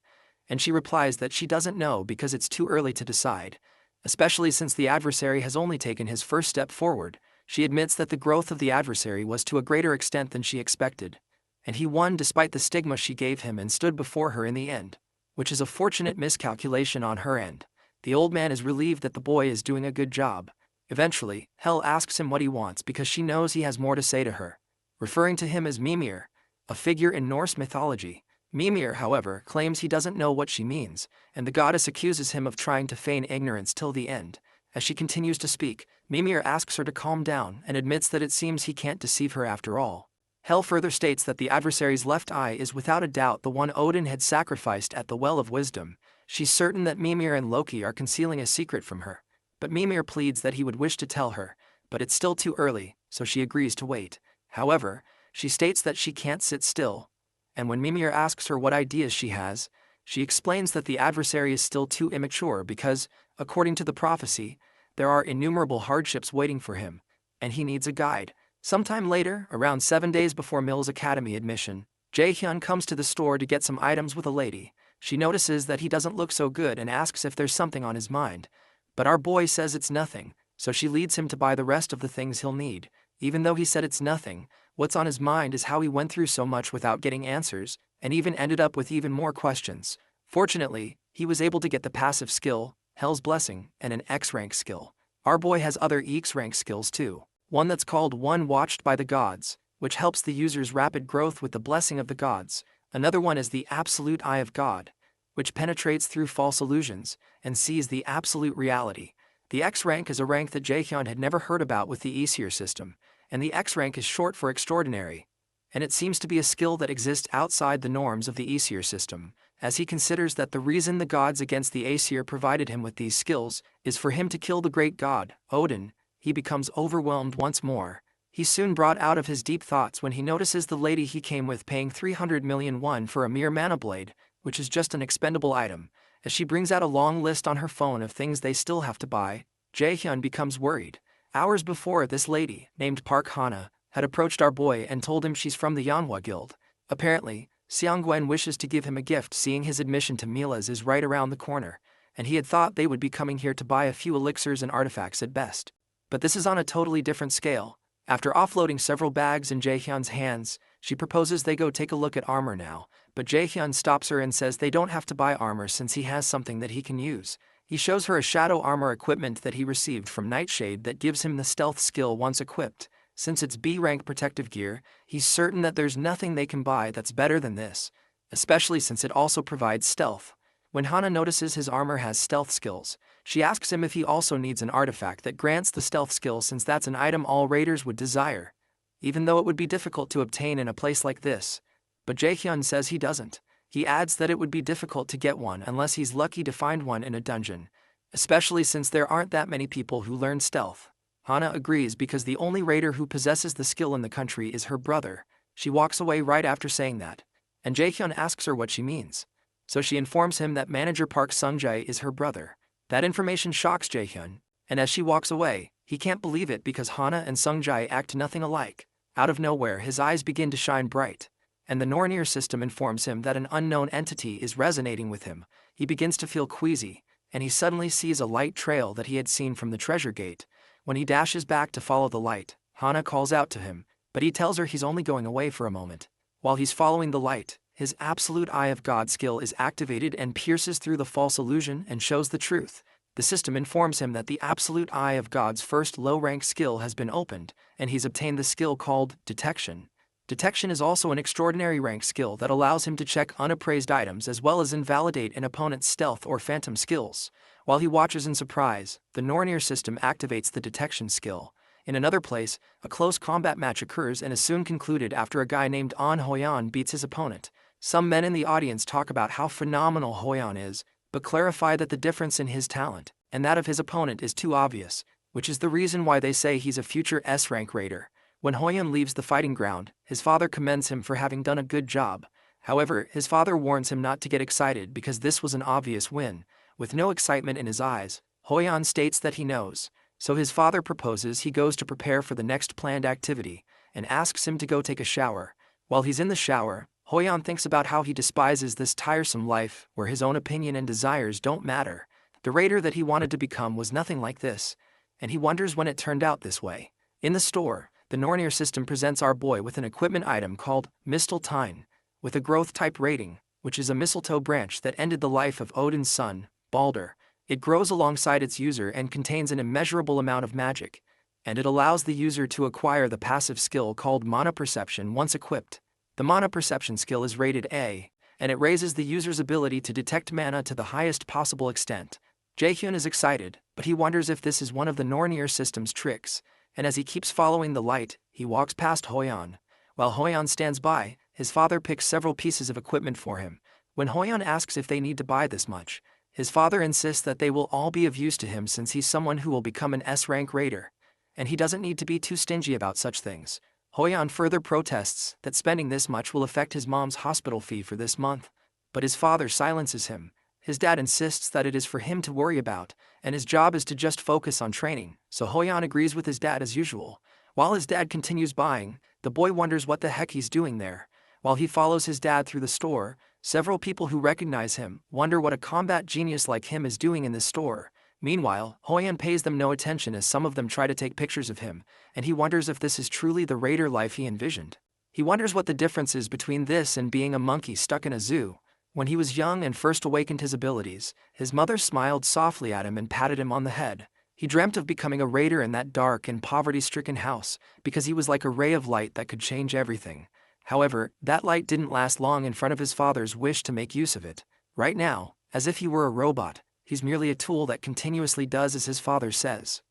[SPEAKER 1] and she replies that she doesn't know because it's too early to decide, especially since the adversary has only taken his first step forward. She admits that the growth of the adversary was to a greater extent than she expected, and he won despite the stigma she gave him and stood before her in the end, which is a fortunate miscalculation on her end. The old man is relieved that the boy is doing a good job. Eventually, Hel asks him what he wants because she knows he has more to say to her, referring to him as Mimir, a figure in Norse mythology. Mimir, however, claims he doesn't know what she means, and the goddess accuses him of trying to feign ignorance till the end. As she continues to speak, Mimir asks her to calm down and admits that it seems he can't deceive her after all. Hel further states that the adversary's left eye is without a doubt the one Odin had sacrificed at the Well of Wisdom. She's certain that Mimir and Loki are concealing a secret from her, but Mimir pleads that he would wish to tell her, but it's still too early, so she agrees to wait. However, she states that she can't sit still, and when Mimir asks her what ideas she has, she explains that the adversary is still too immature because, according to the prophecy, there are innumerable hardships waiting for him, and he needs a guide. Sometime later, around 7 days before Mill's academy admission, Jaehyun comes to the store to get some items with a lady. She notices that he doesn't look so good and asks if there's something on his mind, but our boy says it's nothing, so she leads him to buy the rest of the things he'll need. Even though he said it's nothing, what's on his mind is how he went through so much without getting answers, and even ended up with even more questions. Fortunately, he was able to get the passive skill, Hel's Blessing, and an X-rank skill. Our boy has other X-rank skills too. One that's called One Watched by the Gods, which helps the user's rapid growth with the blessing of the gods. Another one is the Absolute Eye of God, which penetrates through false illusions and sees the absolute reality. The X rank is a rank that Jaehyun had never heard about with the Aesir system, and the X rank is short for extraordinary, and it seems to be a skill that exists outside the norms of the Aesir system, as he considers that the reason the gods against the Aesir provided him with these skills is for him to kill the great god, Odin. He becomes overwhelmed once more. He's soon brought out of his deep thoughts when he notices the lady he came with paying 300 million won for a mere mana blade, which is just an expendable item. As she brings out a long list on her phone of things they still have to buy, Jaehyun becomes worried. Hours before, this lady, named Park Hana, had approached our boy and told him she's from the Manhwa Guild. Apparently, Seong-gwen wishes to give him a gift, seeing his admission to Mila's is right around the corner, and he had thought they would be coming here to buy a few elixirs and artifacts at best. But this is on a totally different scale. After offloading several bags in Jaehyun's hands, she proposes they go take a look at armor now, but Jaehyun stops her and says they don't have to buy armor since he has something that he can use. He shows her a shadow armor equipment that he received from Nightshade that gives him the stealth skill once equipped. Since it's B-rank protective gear, he's certain that there's nothing they can buy that's better than this, especially since it also provides stealth. When Hana notices his armor has stealth skills, she asks him if he also needs an artifact that grants the stealth skill, since that's an item all raiders would desire, even though it would be difficult to obtain in a place like this. But Jaehyun says he doesn't. He adds that it would be difficult to get one unless he's lucky to find one in a dungeon, especially since there aren't that many people who learn stealth. Hana agrees because the only raider who possesses the skill in the country is her brother. She walks away right after saying that, and Jaehyun asks her what she means. So she informs him that manager Park Sung-jae is her brother. That information shocks Jaehyun, and as she walks away, he can't believe it because Hana and Sung-jae act nothing alike. Out of nowhere, his eyes begin to shine bright, and the Nornir system informs him that an unknown entity is resonating with him. He begins to feel queasy, and he suddenly sees a light trail that he had seen from the treasure gate. When he dashes back to follow the light, Hana calls out to him, but he tells her he's only going away for a moment. While he's following the light, his absolute Eye of God skill is activated and pierces through the false illusion and shows the truth. The system informs him that the absolute Eye of God's first low-rank skill has been opened, and he's obtained the skill called Detection. Detection is also an extraordinary rank skill that allows him to check unappraised items as well as invalidate an opponent's stealth or phantom skills. While he watches in surprise, the Nornir system activates the Detection skill. In another place, a close combat match occurs and is soon concluded after a guy named An Hoyan beats his opponent. Some men in the audience talk about how phenomenal Hoyan is, but clarify that the difference in his talent and that of his opponent is too obvious, which is the reason why they say he's a future S-rank raider. When Hoyan leaves the fighting ground, his father commends him for having done a good job. However, his father warns him not to get excited because this was an obvious win. With no excitement in his eyes, Hoyan states that he knows. So his father proposes he goes to prepare for the next planned activity and asks him to go take a shower. While he's in the shower, Hoyan thinks about how he despises this tiresome life where his own opinion and desires don't matter. The raider that he wanted to become was nothing like this, and he wonders when it turned out this way. In the store, the Nornir system presents our boy with an equipment item called Mistletoe, with a growth type rating, which is a mistletoe branch that ended the life of Odin's son, Balder. It grows alongside its user and contains an immeasurable amount of magic, and it allows the user to acquire the passive skill called Mana Perception once equipped. The Mana Perception skill is rated A, and it raises the user's ability to detect mana to the highest possible extent. Jaehyun is excited, but he wonders if this is one of the Nornir system's tricks, and as he keeps following the light, he walks past Hoyan. While Hoyan stands by, his father picks several pieces of equipment for him. When Hoyan asks if they need to buy this much, his father insists that they will all be of use to him since he's someone who will become an S-rank raider, and he doesn't need to be too stingy about such things. Hoyan further protests that spending this much will affect his mom's hospital fee for this month, but his father silences him. His dad insists that it is for him to worry about, and his job is to just focus on training, so Hoyan agrees with his dad as usual. While his dad continues buying, the boy wonders what the heck he's doing there. While he follows his dad through the store, several people who recognize him wonder what a combat genius like him is doing in this store. Meanwhile, Hoyan pays them no attention as some of them try to take pictures of him, and he wonders if this is truly the raider life he envisioned. He wonders what the difference is between this and being a monkey stuck in a zoo. When he was young and first awakened his abilities, his mother smiled softly at him and patted him on the head. He dreamt of becoming a raider in that dark and poverty-stricken house, because he was like a ray of light that could change everything. However, that light didn't last long in front of his father's wish to make use of it. Right now, as if he were a robot, he's merely a tool that continuously does as his father says.